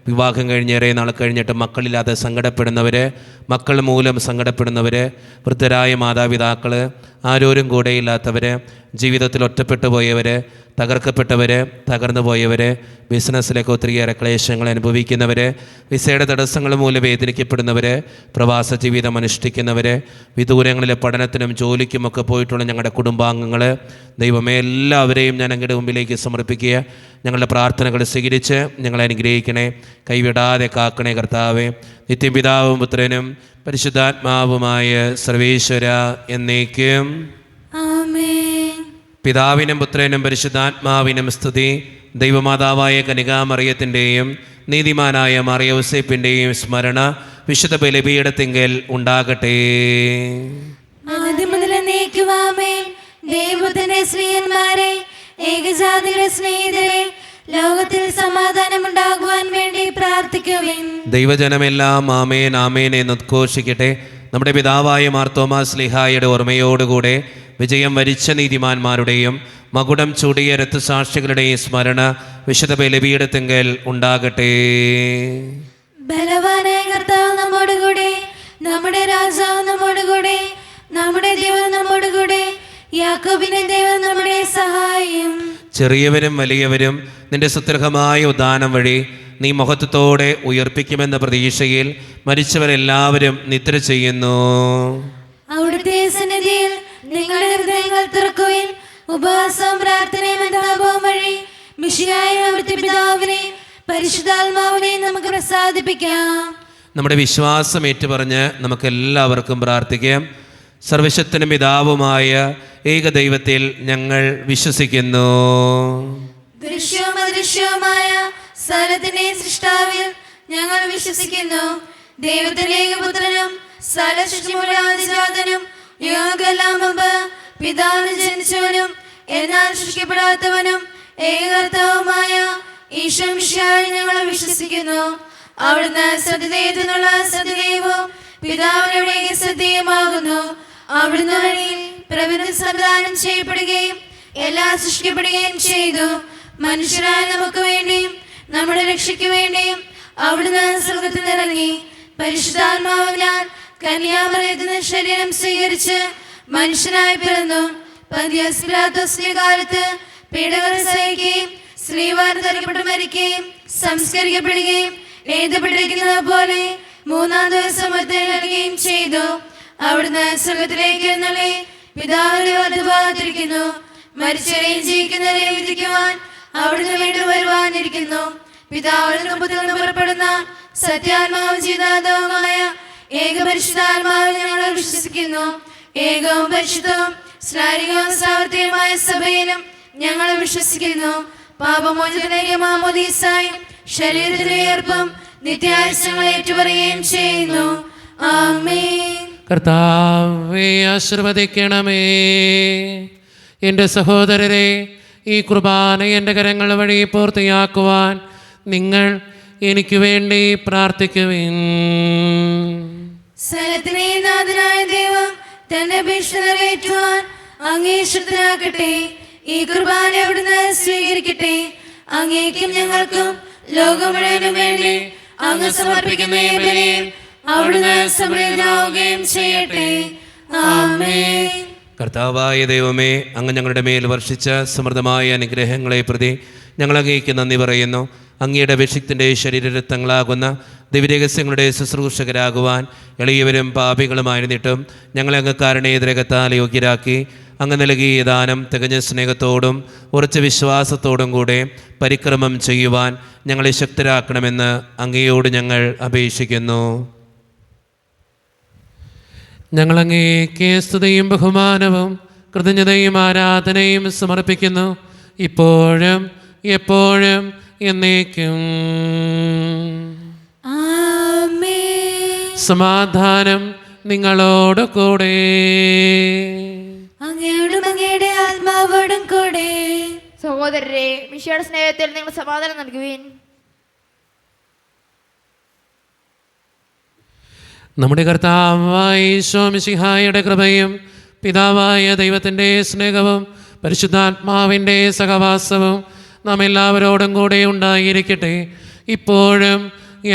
Speaker 1: വിവാഹം കഴിഞ്ഞേറെ നാൾ കഴിഞ്ഞിട്ട് മക്കളില്ലാതെ സങ്കടപ്പെടുന്നവർ, മക്കൾ മൂലം സങ്കടപ്പെടുന്നവർ, വൃദ്ധരായ മാതാപിതാക്കൾ, ആരോരും കൂടെയില്ലാത്തവർ, ജീവിതത്തിൽ ഒറ്റപ്പെട്ടു പോയവർ, തകർക്കപ്പെട്ടവർ, തകർന്നു പോയവർ, ബിസിനസ്സിലേക്ക് ഒത്തിരിയേറെ ക്ലേശങ്ങൾ അനുഭവിക്കുന്നവർ, വിസയുടെ തടസ്സങ്ങൾ മൂലം വേദനിക്കപ്പെടുന്നവർ, പ്രവാസ ജീവിതം അനുഷ്ഠിക്കുന്നവർ, വിദൂരങ്ങളിലെ പഠനത്തിനും ജോലിക്കുമൊക്കെ പോയിട്ടുള്ള ഞങ്ങളുടെ കുടുംബാംഗങ്ങൾ, ദൈവമേ എല്ലാവരെയും ഞാൻ അങ്ങയുടെ മുമ്പിലേക്ക് സമർപ്പിക്കുക. ഞങ്ങളുടെ പ്രാർത്ഥനകൾ സ്വീകരിച്ച് ഞങ്ങളെ അനുഗ്രഹിക്കണേ, കൈവിടാതെ കാക്കണേ കർത്താവേ. നിത്യപിതാവും പുത്രനും പരിശുദ്ധാത്മാവുമായ സർവേശ്വര എന്നേക്കും.
Speaker 2: ആമേൻ.
Speaker 1: പിതാവിനും പുത്രനും പരിശുദ്ധാത്മാവിനും സ്തുതി. ദൈവമാതാവായ കനികാമറിയത്തിൻ്റെയും നീതിമാനായ മറിയൗസേപ്പിൻ്റെയും സ്മരണ വിശുദ്ധ ബലിപീഠത്തിങ്കൽ ഉണ്ടാകട്ടെ.
Speaker 2: ആദ്യം മുതൽ എന്നേക്കും ആമേൻ. ദൈവത്തിന്റെ സ്ത്രീയന്മാരെ, ഏകജാതിയുടെ സ്നേഹിതരെ, ലോകത്തിൽ സമാധാനം ഉണ്ടാകുവാൻ വേണ്ടി പ്രാർത്ഥിക്കുവിൻ.
Speaker 1: ദൈവജനമെല്ലാം ആമേൻ ആമേൻ എന്ന് ഉദ്ഘോഷിക്കട്ടെ. നമ്മുടെ പിതാവായ മാർത്തോമാ ശ്ലീഹായുടെ ഓർമ്മയോടുകൂടെ വിജയം വരിച്ച നീതിമാന്മാരുടെയും മകുടം ചൂടിയ രക്തസാക്ഷികളുടെയും സ്മരണ വിശുദ്ധ ബലിപീഠത്തിങ്കൽ ഉണ്ടാകട്ടെ.
Speaker 2: ബലവാനായ കർത്താവ് നമ്മോടുകൂടെ, നമ്മുടെ രാജാവ് നമ്മോടുകൂടെ, നമ്മുടെ ദൈവം നമ്മോടുകൂടെ, യാക്കോബിന്റെ ദൈവം നമ്മുടെ സഹായം.
Speaker 1: ചെറിയവരും വലിയവരും നിന്റെ സുദൃഢമായ ഉദാനം വഴി നീ മഹത്വത്തോടെ ഉയർപ്പിക്കുമെന്ന പ്രതീക്ഷയിൽ മരിച്ചവരെല്ലാവരും നിദ്ര ചെയ്യുന്നു.
Speaker 2: അവിടുത്തെ സന്നിധിയിൽ നിങ്ങളുടെ ഹൃദയങ്ങൾ തുറക്കുവിൻ. ഉപവാസവും പ്രാർത്ഥനയും അനുതാപവും വഴി മിശിഹായ അവിടുത്തെ പിതാവിനെ പരിശുദ്ധാത്മാവിനെ നമുക്ക് പ്രസാദിപ്പിക്കാം.
Speaker 1: നമ്മുടെ വിശ്വാസം ഏറ്റുപറഞ്ഞ് നമുക്കെല്ലാവർക്കും പ്രാർത്ഥിക്കാം. സർവശക്തനും പിതാവുമായ ഏകദൈവത്തിൽ ഞങ്ങൾ വിശ്വസിക്കുന്നു.
Speaker 2: ദൃശ്യവും അദൃശ്യവുമായ സകലത്തിന്റെ സൃഷ്ടാവിൽ ഞങ്ങൾ വിശ്വസിക്കുന്നു. ദൈവത്തിന്റെ ഏകപുത്രനും സകല സൃഷ്ടിയുടെ ആദിജാതനും യുഗങ്ങൾക്കെല്ലാം മുമ്പ് പിതാവിന് ജനിച്ചവനും എന്നാൽ സൃഷ്ടിക്കപ്പെടാത്തവനും ഏകകർത്താവുമായ ഈശോ മിശിഹായിൽ ഞങ്ങൾ വിശ്വസിക്കുന്നു. അവിടുന്ന് സത്യദൈവത്തിനുള്ള സത്യദൈവവും പിതാവിനോട് സത്യമാകുന്നു. അവിടുന്ന് വഴി പ്രപഞ്ചം സംവിധാനം ചെയ്യപ്പെടുകയും എല്ലാം സൃഷ്ടിക്കപ്പെടുകയും ചെയ്തു. മനുഷ്യരായ നമുക്ക് വേണ്ടിയും നമ്മുടെ രക്ഷയ്ക്ക് വേണ്ടിയും അവിടുന്ന് സ്വർഗ്ഗത്തിൽ ഇറങ്ങി പരിശുദ്ധാത്മാവിനാൽ കന്യാമറിയത്തിൽ ശരീരം സ്വീകരിച്ച് മനുഷ്യനായി പിറന്നു. പന്തിയോസ് പിലാത്തോസിന്റെ കാലത്ത് പീഡകൾ സഹിക്കുകയും സ്ലീവാന് തറയ്ക്കപ്പെട്ട് മരിക്കുകയും സംസ്കരിക്കപ്പെടുകയും എഴുതപ്പെട്ടിരിക്കുന്നത് പോലെ മൂന്നാം ദിവസം ഉയർത്തെഴുന്നേൽക്കുകയും ചെയ്തു. അവിടുന്ന് സ്വർഗ്ഗത്തിലേക്ക് എഴുന്നള്ളി പിതാവിന്റെ വലതുഭാഗത്തിരിക്കുന്നു. മരിച്ചവരെയും ജീവിക്കുന്നവരെയും വിധിക്കുവാൻ അവിടുന്ന് വീണ്ടും വരുവാനിരിക്കുന്നു. പിതാവിൽ നിന്ന് പുറപ്പെടുന്ന സത്യാത്മാവും ജീവദാതാവുമായ ഏകപരിശുദ്ധാത്മാവിൽ ഞങ്ങൾ വിശ്വസിക്കുന്നു. ഏകവും പരിശുദ്ധവും സ്നാരികവും സാർവത്രികമായ സഭയിലും ഞങ്ങൾ വിശ്വസിക്കുന്നു. പാപമോചനത്തിലേക്ക് മാമോദീസായും ശരീരത്തിലെ ഉയർപ്പും നിത്യായുസ്സങ്ങൾ ഏറ്റുപറയുകയും ചെയ്യുന്നു. ആമേൻ.
Speaker 3: കർത്താവേ ആശീർവദിക്കണമേ. എൻ്റെ സഹോദരരെ, ഈ കുർബാന എൻ്റെ കരങ്ങൾ വഴി പൂർത്തിയാക്കുവാൻ നിങ്ങൾ എനിക്ക് വേണ്ടി പ്രാർത്ഥിക്കുവിൻ.
Speaker 2: സകലത്തിനെ നാഥനായ ദൈവം തന്റെ അപേക്ഷ നിറവേറ്റുവാൻ അങ്ങേ ശക്തനാക്കട്ടെ. ഈ കുർബാന അവിടുന്ന് സ്വീകരിക്കട്ടെ. അങ്ങേക്കും ഞങ്ങൾക്കും ലോകം മുഴുവനും വേണ്ടി അങ്ങ് സമർപ്പിക്കുന്ന ഈ ബലിയിൽ അവിടുന്ന് സംപ്രീതനാവുകയും ചെയ്യട്ടെ. ആമേൻ.
Speaker 1: കർത്താവായ ദൈവമേ, അങ്ങ് ഞങ്ങളുടെ മേൽ വർഷിച്ച സമൃദ്ധമായ അനുഗ്രഹങ്ങളെ പ്രതി ഞങ്ങൾ അങ്ങേക്ക് നന്ദി പറയുന്നു. അങ്ങയുടെ അഭിഷിക്തൻ്റെ ശരീരരക്തങ്ങളാകുന്ന ദിവ്യരഹസ്യങ്ങളുടെ ശുശ്രൂഷകരാകുവാൻ എളിയവരും പാപികളുമായിരുന്നിട്ടും ഞങ്ങളെ അങ്ങ് കാരുണ്യരകത്താൽ യോഗ്യരാക്കി അങ്ങ് നൽകിയ ദാനം തികഞ്ഞ സ്നേഹത്തോടും ഉറച്ച വിശ്വാസത്തോടും കൂടെ പരിക്രമം ചെയ്യുവാൻ ഞങ്ങളെ ശക്തരാക്കണമെന്ന് അങ്ങയോട് ഞങ്ങൾ അപേക്ഷിക്കുന്നു.
Speaker 3: ഞങ്ങളങ്ങേക്ക് സ്തുതിയും ബഹുമാനവും കൃതജ്ഞതയും ആരാധനയും സമർപ്പിക്കുന്നു, ഇപ്പോഴും എപ്പോഴും എന്നേക്കും.
Speaker 2: ആമേൻ.
Speaker 3: സമാധാനം നിങ്ങളോട് കൂടെ.
Speaker 2: അങ്ങയോടും അങ്ങയുടെ ആത്മാവോടും കൂടെ.
Speaker 10: സഹോദരരെ, മിശിഹായുടെ സ്നേഹത്തിൽ നിങ്ങൾ സമാധാനം നൽകുവിൻ.
Speaker 3: നമ്മുടെ കർത്താവായ ഈശോ മിശിഹായുടെ കൃപയും പിതാവായ ദൈവത്തിൻ്റെ സ്നേഹവും പരിശുദ്ധാത്മാവിൻ്റെ സഹവാസവും നാം എല്ലാവരോടും കൂടെ ഉണ്ടായിരിക്കട്ടെ, ഇപ്പോഴും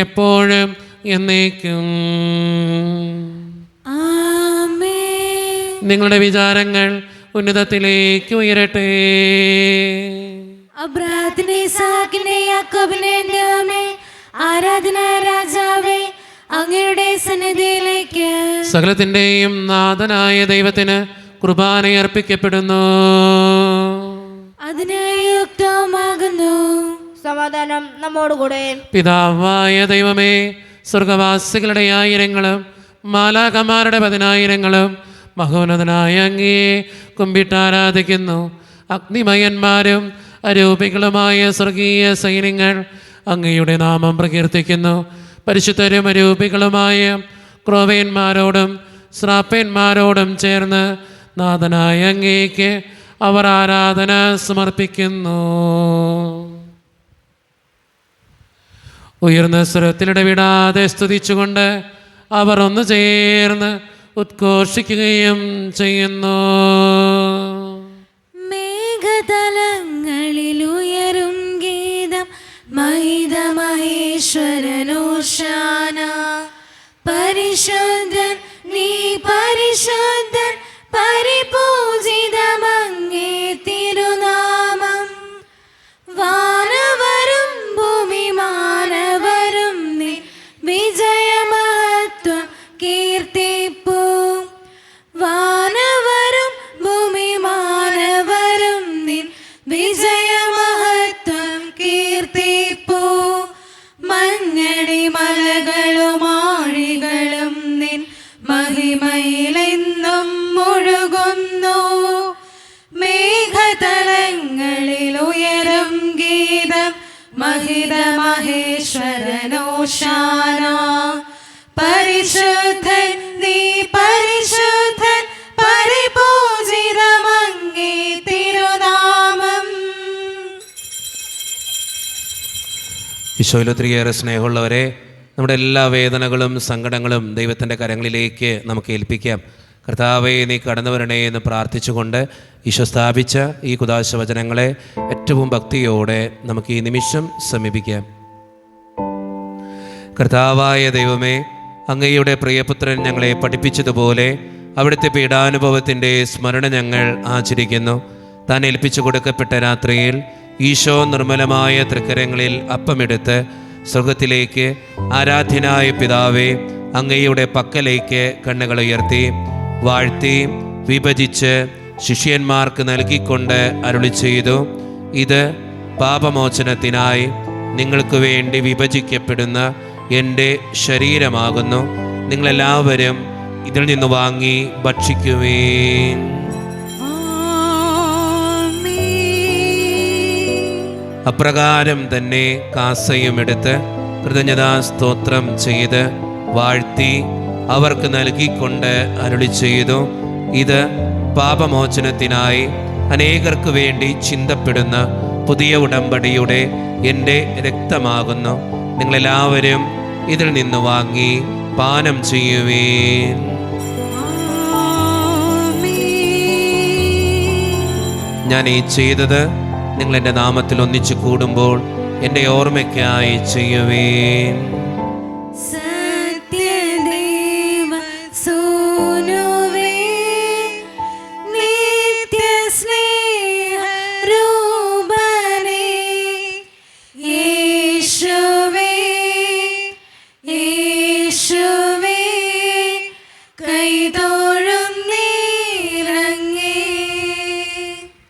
Speaker 3: എപ്പോഴും എന്നേക്കും.
Speaker 2: ആമേൻ.
Speaker 3: നിങ്ങളുടെ വിചാരങ്ങൾ ഉന്നതത്തിലേക്ക് ഉയരട്ടെ.
Speaker 2: അബ്രാഹത്തിനെ, ഇസാക്കിനെ, യാക്കോബിനെ ദൈവമേ, ആരാധന രാജാവേ, അങ്ങയുടെ സന്നിധിയിലേക്ക്
Speaker 3: സകലത്തിൻ്റെയും നാഥനായ ദൈവത്തിന് കുർബാന അർപ്പിക്കപ്പെടുന്നു.
Speaker 2: അതിനായി യുക്തമാകുന്നു.
Speaker 10: സമാധാനം നമ്മോടുകൂടെ.
Speaker 3: പിതാവായ ദൈവമേ, സ്വർഗവാസികളുടെ ആയിരങ്ങളും മാലാഖമാരുടെ 10,000ങ്ങളും മഹോന്നതനായ അങ്ങയെ കുമ്പിട്ടാരാധിക്കുന്നു. അഗ്നിമയന്മാരും അരൂപികളുമായ സ്വർഗീയ സൈന്യങ്ങൾ അങ്ങയുടെ നാമം പ്രകീർത്തിക്കുന്നു. പരിശുദ്ധരും അരൂപികളുമായ ക്രോവേന്മാരോടും ശ്രാപ്പന്മാരോടും ചേർന്ന് നാഥനായ അങ്ങേക്ക് അവർ ആരാധന സമർപ്പിക്കുന്നു. ഉയർന്ന സ്വരത്തിലിടവിടാതെ സ്തുതിച്ചുകൊണ്ട് അവർ ഒന്ന് ചേർന്ന് ഉദ്ഘോഷിക്കുകയും ചെയ്യുന്നു.
Speaker 2: മേഘതലങ്ങളിൽ ഉയരും ഗീതം മഹിത മഹേശ്വരനോഷാന. പരിശുദ്ധൻ നീ പരിശുദ്ധൻ, പരിപൂജിതമങ്ങേ തിരുനാമം. വാനവരും ഭൂമി മാനവരും നീ വിജയമഹത്വം കീർത്തിപ്പൂ. വാനവരും ഭൂമി മാനവരും നീ വിജയമഹത്വം കീർത്തിപ്പൂ. മഞ്ഞടി മലകളും ആഴികളും നിൻ മഹിമയിലെന്നും മുഴുകുന്നു. മേഘതലങ്ങളിൽ ഉയരും ഗീതം മഹിത മഹേശ്വരനോഷാന. പരിശുദ്ധൻ നീ പരിശുദ്ധൻ, പരിപൂജിതമങ്ങേ തിരുനാമം.
Speaker 1: ഈശോയിൽ ഒത്തിരിയേറെ സ്നേഹമുള്ളവരെ, നമ്മുടെ എല്ലാ വേദനകളും സങ്കടങ്ങളും ദൈവത്തിൻ്റെ കരങ്ങളിലേക്ക് നമുക്ക് ഏൽപ്പിക്കാം. കർത്താവേ, നീ കടന്നു വരണേ എന്ന് പ്രാർത്ഥിച്ചുകൊണ്ട് ഈശോ സ്ഥാപിച്ച ഈ കുദാശ വചനങ്ങളെ ഏറ്റവും ഭക്തിയോടെ നമുക്ക് ഈ നിമിഷം സമീപിക്കാം. കർത്താവായ ദൈവമേ, അങ്ങയുടെ പ്രിയപുത്രൻ ഞങ്ങളെ പഠിപ്പിച്ചതുപോലെ അവിടുത്തെ പീഡാനുഭവത്തിൻ്റെ സ്മരണ ഞങ്ങൾ ആചരിക്കുന്നു. താൻ ഏൽപ്പിച്ചു കൊടുക്കപ്പെട്ട രാത്രിയിൽ ഈശോ നിർമ്മലമായ തൃക്കരങ്ങളിൽ അപ്പമെടുത്ത് സ്വർഗത്തിലേക്ക് ആരാധ്യനായ പിതാവേ, അങ്ങയുടെ പക്കലേക്ക് കണ്ണുകൾ ഉയർത്തി വാഴ്ത്തി വിഭജിച്ച് ശിഷ്യന്മാർക്ക് നൽകിക്കൊണ്ട് അരുളി ചെയ്തു, ഇത് പാപമോചനത്തിനായി നിങ്ങൾക്ക് വേണ്ടി വിഭജിക്കപ്പെടുന്ന എൻ്റെ ശരീരമാകുന്നു. നിങ്ങളെല്ലാവരും ഇതിൽ നിന്ന് വാങ്ങി ഭക്ഷിക്കുവേൻ. അപ്രകാരം തന്നെ കാസയും എടുത്ത് കൃതജ്ഞതാ സ്തോത്രം ചെയ്ത് വാഴ്ത്തി അവർക്ക് നൽകിക്കൊണ്ട് അരുളി ചെയ്തു, ഇത് പാപമോചനത്തിനായി അനേകർക്ക് വേണ്ടി ചിന്തപ്പെടുന്ന പുതിയ ഉടമ്പടിയുടെ എൻ്റെ രക്തമാകുന്നു. നിങ്ങളെല്ലാവരും ഇതിൽ നിന്ന് വാങ്ങി പാനം ചെയ്യുവേൻ. ഞാൻ ഈ ചെയ്തത് നിങ്ങൾ എൻ്റെ നാമത്തിൽ ഒന്നിച്ചു കൂടുമ്പോൾ എൻ്റെ ഓർമ്മയ്ക്കായി ചെയ്യുവേൻ.
Speaker 2: സത്യദേവ സൂനുവേ, നിത്യസ്നേഹരൂപനേ, യേശുവേ യേശുവേ, കൈതൊഴും നീരങ്ങേ.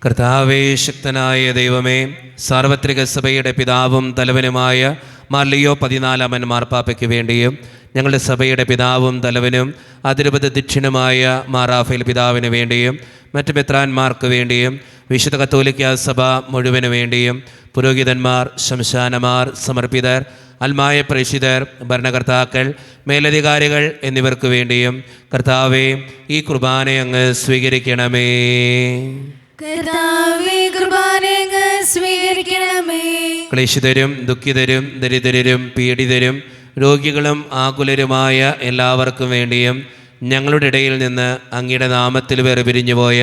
Speaker 1: കർത്താവേ, ശക്തനായ ദൈവമേ, സാർവത്രിക സഭയുടെ പിതാവും തലവനുമായ മാർ ലിയോ 14 മാർപ്പാപ്പയ്ക്ക് വേണ്ടിയും ഞങ്ങളുടെ സഭയുടെ പിതാവും തലവനും അതിരൂപത ദക്ഷിണമായ മാർ റാഫേൽ പിതാവിന് വേണ്ടിയും മറ്റ് മെത്രാന്മാർക്ക് വേണ്ടിയും വിശുദ്ധ കത്തോലിക്ക സഭ മുഴുവന് വേണ്ടിയും പുരോഹിതന്മാർ, ശംശാനമാർ, സമർപ്പിതർ, അൽമായ പ്രേക്ഷിതർ, ഭരണകർത്താക്കൾ, മേലധികാരികൾ എന്നിവർക്ക് വേണ്ടിയും കർത്താവേ, ഈ കുർബാന അങ്ങ് സ്വീകരിക്കണമേ.
Speaker 2: കർത്താവേ, കുർബാന അങ്ങ് സ്വീകരിക്കണമേ.
Speaker 1: ക്ലേശിതരും ദുഃഖിതരും ദരിദ്രരും പീഡിതരും രോഗികളും ആകുലരുമായ എല്ലാവർക്കും വേണ്ടിയും ഞങ്ങളുടെ ഇടയിൽ നിന്ന് അങ്ങയുടെ നാമത്തിൽ വേർപിരിഞ്ഞുപോയ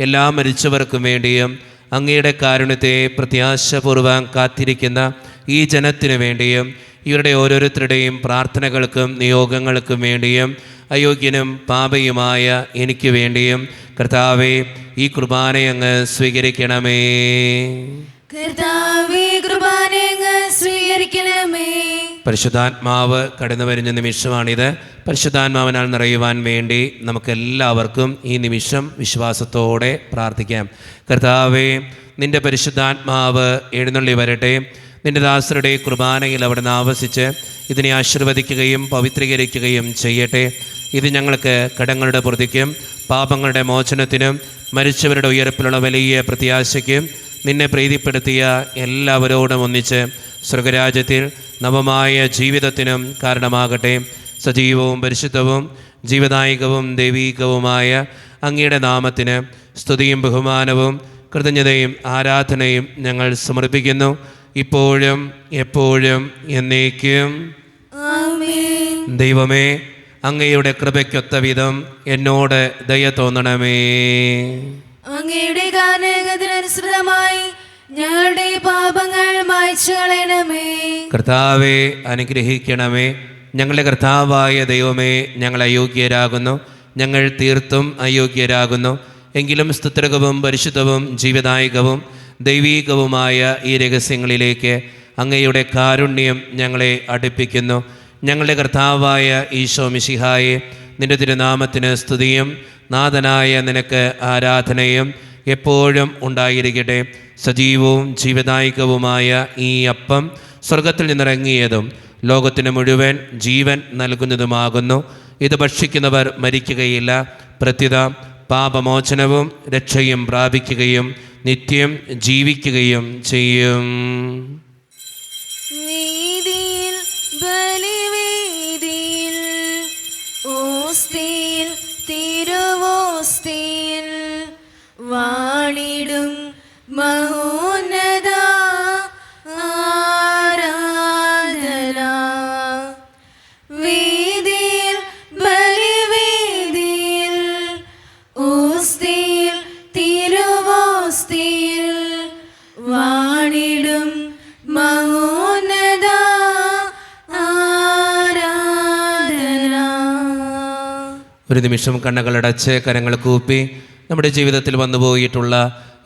Speaker 1: എല്ലാ മരിച്ചവർക്കും വേണ്ടിയും അങ്ങയുടെ കാരുണ്യത്തെ പ്രത്യാശപൂർവ്വം കാത്തിരിക്കുന്ന ഈ ജനത്തിനു വേണ്ടിയും ഇവരുടെ ഓരോരുത്തരുടെയും പ്രാർത്ഥനകൾക്കും നിയോഗങ്ങൾക്കും വേണ്ടിയും അയോഗ്യനും പാപിയുമായ എനിക്ക് വേണ്ടിയും കർത്താവേ ഈ കുർബാനയങ്ങ് സ്വീകരിക്കണമേ.
Speaker 2: കർത്താവേ കുർബാനയങ്ങ് സ്വീകരിക്കണമേ.
Speaker 1: പരിശുദ്ധാത്മാവ് കടന്നു വരുന്ന നിമിഷമാണിത്. പരിശുദ്ധാത്മാവിനാൽ നിറയുവാൻ വേണ്ടി നമുക്കെല്ലാവർക്കും ഈ നിമിഷം വിശ്വാസത്തോടെ പ്രാർത്ഥിക്കാം. കർത്താവേ, നിൻ്റെ പരിശുദ്ധാത്മാവ് എഴുന്നള്ളി വരട്ടെ. നിൻ്റെ ദാസരുടെ കുർബാനയിൽ അവിടുന്ന് ആവസിച്ച് ഇതിനെ ആശീർവദിക്കുകയും പവിത്രീകരിക്കുകയും ചെയ്യട്ടെ. ഇത് ഞങ്ങൾക്ക് കടങ്ങളുടെ പ്രതിക്കും പാപങ്ങളുടെ മോചനത്തിനും മരിച്ചവരുടെ ഉയർപ്പിലുള്ള വലിയ പ്രത്യാശയ്ക്കും നിന്നെ പ്രീതിപ്പെടുത്തിയ എല്ലാവരോടും ഒന്നിച്ച് സ്വർഗരാജ്യത്തിൽ നവമായ ജീവിതത്തിനും കാരണമാകട്ടെ. സജീവവും പരിശുദ്ധവും ജീവദായകവും ദൈവീകവുമായ അങ്ങയുടെ നാമത്തിന് സ്തുതിയും ബഹുമാനവും കൃതജ്ഞതയും ആരാധനയും ഞങ്ങൾ സമർപ്പിക്കുന്നു, ഇപ്പോഴും എപ്പോഴും എന്നേക്കും.
Speaker 2: ആമേൻ.
Speaker 1: ദൈവമേ, അങ്ങയുടെ കൃപയ്ക്കൊത്ത വിധം എന്നോട് ദയ തോന്നണമേ.
Speaker 2: അങ്ങയുടെ കാരണത്തിനനുസൃതമായി ഞങ്ങളുടെ പാപങ്ങൾ മായ്ച്ചു കളയണമേ.
Speaker 1: കർത്താവെ അനുഗ്രഹിക്കണമേ. ഞങ്ങളുടെ കർത്താവായ ദൈവമേ, ഞങ്ങൾ അയോഗ്യരാകുന്നു, ഞങ്ങൾ തീർത്തും അയോഗ്യരാകുന്നു. എങ്കിലും സ്തുത്രകവും പരിശുദ്ധവും ജീവദായകവും ദൈവീകവുമായ ഈ രഹസ്യങ്ങളിലേക്ക് അങ്ങയുടെ കാരുണ്യം ഞങ്ങളെ അടുപ്പിക്കുന്നു. ഞങ്ങളുടെ കർത്താവായ ഈശോ മിശിഹായെ, നിന്റെ തിരുനാമത്തിന് സ്തുതിയും നാഥനായ നിനക്ക് ആരാധനയും എപ്പോഴും ഉണ്ടായിരിക്കട്ടെ. സജീവവും ജീവദായകവുമായ ഈ അപ്പം സ്വർഗത്തിൽ നിന്നിറങ്ങിയതും ലോകത്തിന് മുഴുവൻ ജീവൻ നൽകുന്നതുമാകുന്നു. ഇത് ഭക്ഷിക്കുന്നവർ മരിക്കുകയില്ല, പ്രത്യുത പാപമോചനവും രക്ഷയും പ്രാപിക്കുകയും നിത്യം ജീവിക്കുകയും ചെയ്യും.
Speaker 2: വീതിയിൽ ബലിവേദിയിൽ ഓസ്തിയിൽ തിരുവോസ്തിയിൽ വാണിടും മഹോന്നത ആരാധന. വേദിയിൽ ബലിവേദിയിൽ ഓസ്തിയിൽ തിരുവോസ്തിയിൽ വാണിടും മഹോന്നത ആരാധന.
Speaker 1: ഒരു നിമിഷം കണ്ണുകളടച്ച് കരങ്ങൾ കൂപ്പി നമ്മുടെ ജീവിതത്തിൽ വന്നുപോയിട്ടുള്ള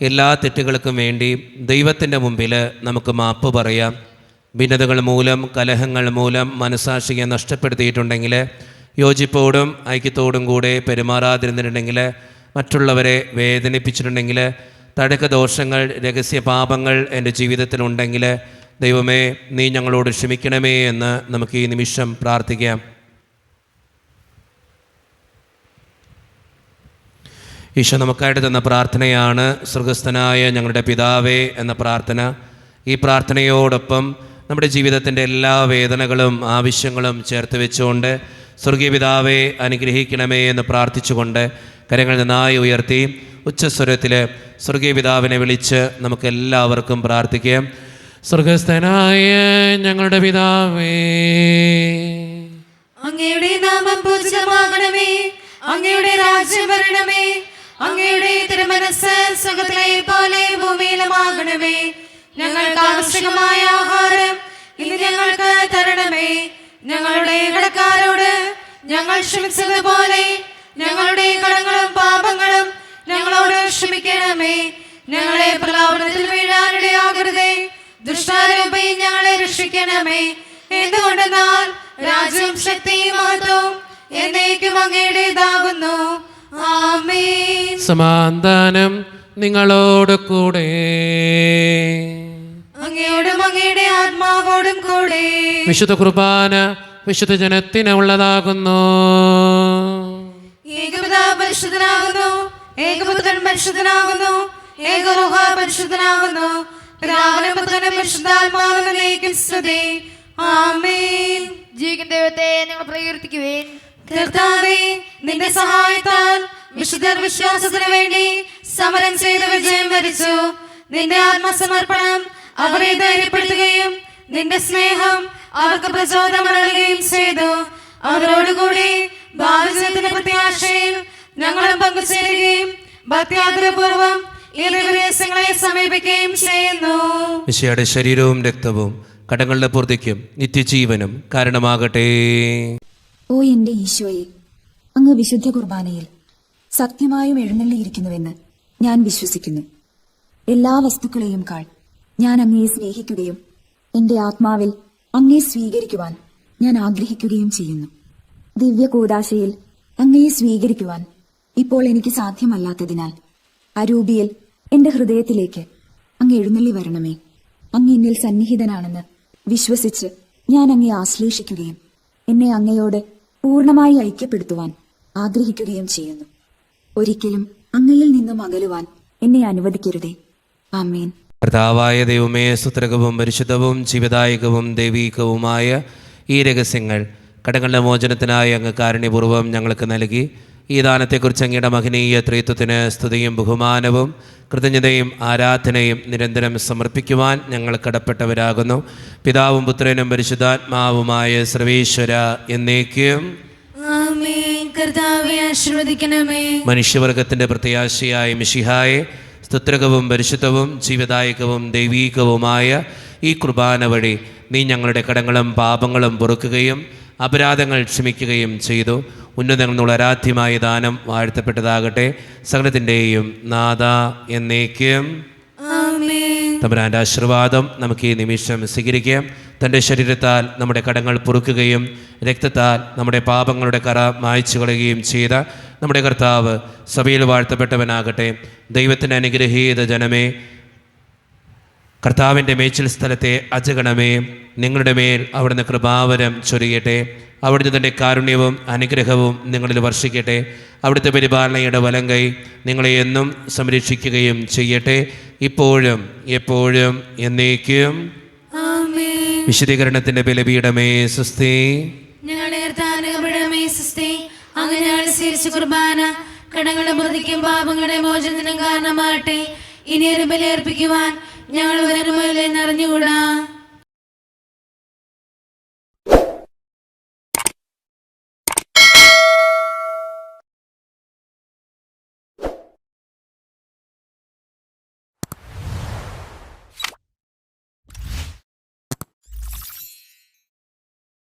Speaker 1: എല്ലാ തെറ്റുകൾക്കും വേണ്ടി ദൈവത്തിൻ്റെ മുമ്പിൽ നമുക്ക് മാപ്പ് പറയാം. ഭിന്നതകൾ മൂലം, കലഹങ്ങൾ മൂലം മനസാക്ഷിയെ നഷ്ടപ്പെടുത്തിയിട്ടുണ്ടെങ്കിൽ, യോജിപ്പോടും ഐക്യത്തോടും കൂടെ പെരുമാറാതിരുന്നിട്ടുണ്ടെങ്കിൽ, മറ്റുള്ളവരെ വേദനിപ്പിച്ചിട്ടുണ്ടെങ്കിൽ, തടക്ക ദോഷങ്ങൾ, രഹസ്യ പാപങ്ങൾ എൻ്റെ ജീവിതത്തിലുണ്ടെങ്കിൽ, ദൈവമേ നീ ഞങ്ങളോട് ക്ഷമിക്കണമേ എന്ന് നമുക്ക് ഈ നിമിഷം പ്രാർത്ഥിക്കാം. ഈശോ നമുക്കായിട്ട് തന്ന പ്രാർത്ഥനയാണ് സ്വർഗസ്ഥനായ ഞങ്ങളുടെ പിതാവേ എന്ന പ്രാർത്ഥന. ഈ പ്രാർത്ഥനയോടൊപ്പം നമ്മുടെ ജീവിതത്തിൻ്റെ എല്ലാ വേദനകളും ആവശ്യങ്ങളും ചേർത്ത് വെച്ചുകൊണ്ട് സ്വർഗീയ പിതാവേ അനുഗ്രഹിക്കണമേ എന്ന് പ്രാർത്ഥിച്ചുകൊണ്ട് കരങ്ങൾ നന്നായി ഉയർത്തി ഉച്ചസ്വരത്തിൽ സ്വർഗീയ പിതാവിനെ വിളിച്ച് നമുക്ക് എല്ലാവർക്കും പ്രാർത്ഥിക്കാം.
Speaker 3: സ്വർഗസ്ഥനായ ഞങ്ങളുടെ പിതാവേ,
Speaker 2: അങ്ങയുടെ നാമം പൂജിതമാകണമേ. അങ്ങയുടെ രാജ്യം വരണമേ. അങ്ങയുടെ തിരുമനസ്സ് സ്വർഗ്ഗത്തിലെ പോലെ ഭൂമിയിലുമാകണമേ. ഞങ്ങൾക്ക് ആവശ്യമായ ആഹാരം ഇന്ന് ഞങ്ങൾക്ക് തരണമേ. ഞങ്ങളുടെ കടക്കാരോട് ഞങ്ങൾ ക്ഷമിച്ചതുപോലെ ഞങ്ങളുടെ കടങ്ങളും പാപങ്ങളും ഞങ്ങളോട് ക്ഷമിക്കണമേ. ഞങ്ങളെ പ്രലോഭനത്തിൽ വീഴാനിടയാകരുതേ. ദുഷ്ടാരൂപി ഞങ്ങളെ രക്ഷിക്കണമേ. എന്തുകൊണ്ടെന്നാൽ രാജ്യവും ശക്തിയും മഹത്വവും എന്നേക്കും അങ്ങയുടേതാകുന്നു. ആമേൻ.
Speaker 3: സമാധാനം നിങ്ങളോട് കൂടെ.
Speaker 2: അങ്ങയോടും അങ്ങയുടെ ആത്മാവോടും കൂടെ.
Speaker 3: വിശുദ്ധ കുർബാന വിശുദ്ധ ജനത്തിന് ഉള്ളതാകുന്നു.
Speaker 2: ഏകപിതാവ് പരിശുദ്ധനാകുന്നു. ഏകപുത്രൻ പരിശുദ്ധനാകുന്നു. ഏകരൂഹ പരിശുദ്ധനാകുന്നു. പിതാവിനും പുത്രനും പരിശുദ്ധാത്മാവിനും എന്നേക്കും സ്തുതി. ആമേൻ.
Speaker 10: ജീവിക്കുന്ന ദൈവത്തെ നിങ്ങൾ പ്രകീർത്തിക്കുവേൻ.
Speaker 2: കർത്താവേ, നിന്റെ സഹായത്താൽ വിശുദ്ധർ വിശ്വാസത്തിന് വേണ്ടി സമരം ചെയ്ത് വിജയം വരിച്ചു. നിന്റെ ആത്മസമർപ്പണം അവരെ ധൈര്യപ്പെടുത്തുകയും നിന്റെ സ്നേഹം അവർക്ക് പ്രചോദനമടയുകയും ചെയ്തു. അവരോടുകൂടി ഭാവിജനത്തിന്റെ പ്രത്യാശയിൽ ഞങ്ങളും പങ്കുചേരുകയും ഭക്തിയാദരപൂർവം ഈ ദിവസങ്ങളെ സമീപിക്കുകയും ചെയ്യുന്നു.
Speaker 1: മിശിഹായുടെ ശരീരവും രക്തവും കടങ്ങളുടെ പൂർത്തിക്കും നിത്യജീവനും കാരണമാകട്ടെ.
Speaker 11: ഓ എന്റെ ഈശോയെ, അങ്ങ് വിശുദ്ധ കുർബാനയിൽ സത്യമായും എഴുന്നള്ളിയിരിക്കുന്നുവെന്ന് ഞാൻ വിശ്വസിക്കുന്നു. എല്ലാ വസ്തുക്കളെയും കാൾ ഞാൻ അങ്ങയെ സ്നേഹിക്കുകയും എന്റെ ആത്മാവിൽ അങ്ങയെ സ്വീകരിക്കുവാൻ ഞാൻ ആഗ്രഹിക്കുകയും ചെയ്യുന്നു. ദിവ്യ കൂദാശയിൽ അങ്ങയെ സ്വീകരിക്കുവാൻ ഇപ്പോൾ എനിക്ക് സാധ്യമല്ലാത്തതിനാൽ അരൂപിയിൽ എന്റെ ഹൃദയത്തിലേക്ക് അങ്ങ് എഴുന്നള്ളി വരണമേ. അങ്ങ് എന്നിൽ സന്നിഹിതനാണെന്ന് വിശ്വസിച്ച് ഞാൻ അങ്ങയെ ആശ്ലേഷിക്കുകയും എന്നെ അങ്ങയോട് പൂർണ്ണമായി ഐക്യപ്പെടുത്തുവാൻ ആഗ്രഹിക്കുകയും ചെയ്യുന്നു. ഒരിക്കലും അങ്ങയിൽ നിന്നും അകലുവാൻ എന്നെ അനുവദിക്കരുതേ. ആമേൻ.
Speaker 1: കർത്താവായ ദൈവമേ, സുത്രകവും പരിശുദ്ധവും ജീവദായകവും ദൈവീകവുമായ ഈ രഹസ്യങ്ങൾ കടങ്ങളുടെ മോചനത്തിനായി അങ്ങ് കാരുണ്യപൂർവ്വം ഞങ്ങൾക്ക് നൽകി. ഈ ദാനത്തെക്കുറിച്ച് അങ്ങയുടെ മഹനീയ ത്രിത്വത്തിന് സ്തുതിയും ബഹുമാനവും കൃതജ്ഞതയും ആരാധനയും നിരന്തരം സമർപ്പിക്കുവാൻ ഞങ്ങൾ കടപ്പെട്ടവരാകുന്നു. പിതാവും പുത്രനും പരിശുദ്ധാത്മാവുമായ സർവേശ്വര എന്നേക്കും
Speaker 2: ആമേൻ. കർത്താവേ ആശീർവദിക്കണമേ.
Speaker 1: മനുഷ്യവർഗത്തിൻ്റെ പ്രത്യാശയായ മിശിഹായെ, സ്തുത്രകവും പരിശുദ്ധവും ജീവദായകവും ദൈവീകവുമായ ഈ കുർബാന വഴി നീ ഞങ്ങളുടെ കടങ്ങളും പാപങ്ങളും പൊറുക്കുകയും അപരാധങ്ങൾ ക്ഷമിക്കുകയും ചെയ്തു. ഉന്നതങ്ങളിൽ നിന്നുള്ള ആരാധ്യമായ ദാനം വാഴ്ത്തപ്പെട്ടതാകട്ടെ. സകലത്തിൻ്റെയും നാഥ എന്നേക്കും തമ്പുരാൻ്റെ ആശീർവാദം നമുക്ക് ഈ നിമിഷം സ്വീകരിക്കാം. തൻ്റെ ശരീരത്താൽ നമ്മുടെ കടങ്ങൾ പൊറുക്കുകയും രക്തത്താൽ നമ്മുടെ പാപങ്ങളുടെ കറ മായ്ച്ചു കളയുകയും ചെയ്ത നമ്മുടെ കർത്താവ് സഭയിൽ വാഴ്ത്തപ്പെട്ടവനാകട്ടെ. ദൈവത്തിൻ്റെ അനുഗ്രഹീത ജനമേ, കർത്താവിൻ്റെ മേച്ചിൽ സ്ഥലത്തെ അജഗണമേ, നിങ്ങളുടെ മേൽ അവിടുന്ന് കൃപാവരം ചൊരിയട്ടെ. അവിടുന്ന് തൻ്റെ കാരുണ്യവും അനുഗ്രഹവും നിങ്ങളിൽ വർഷിക്കട്ടെ. അവിടുത്തെ പരിപാലനയുടെ വലങ്കൈ നിങ്ങളെ എന്നും സംരക്ഷിക്കുകയും ചെയ്യട്ടെ, ഇപ്പോഴും എപ്പോഴും എന്നേക്കും. വിശദീകരണത്തിൻ്റെ ബലിപീഠമേ സുസ്തി.
Speaker 2: ഞങ്ങളുടെ കർത്താവിനെ സുസ്തി. അങ്ങ് ഞങ്ങൾ സ്വീകരിച്ച കുർബാന കടങ്ങളുടെ പ്രതിക്കും പാപങ്ങളുടെ മോചനത്തിനും കാരണമാകട്ടെ. ഇനിയൊരു ബലി അർപ്പിക്കുവാൻ ഞങ്ങൾ വരുമ്പോൾ അറിഞ്ഞുകൂടാ.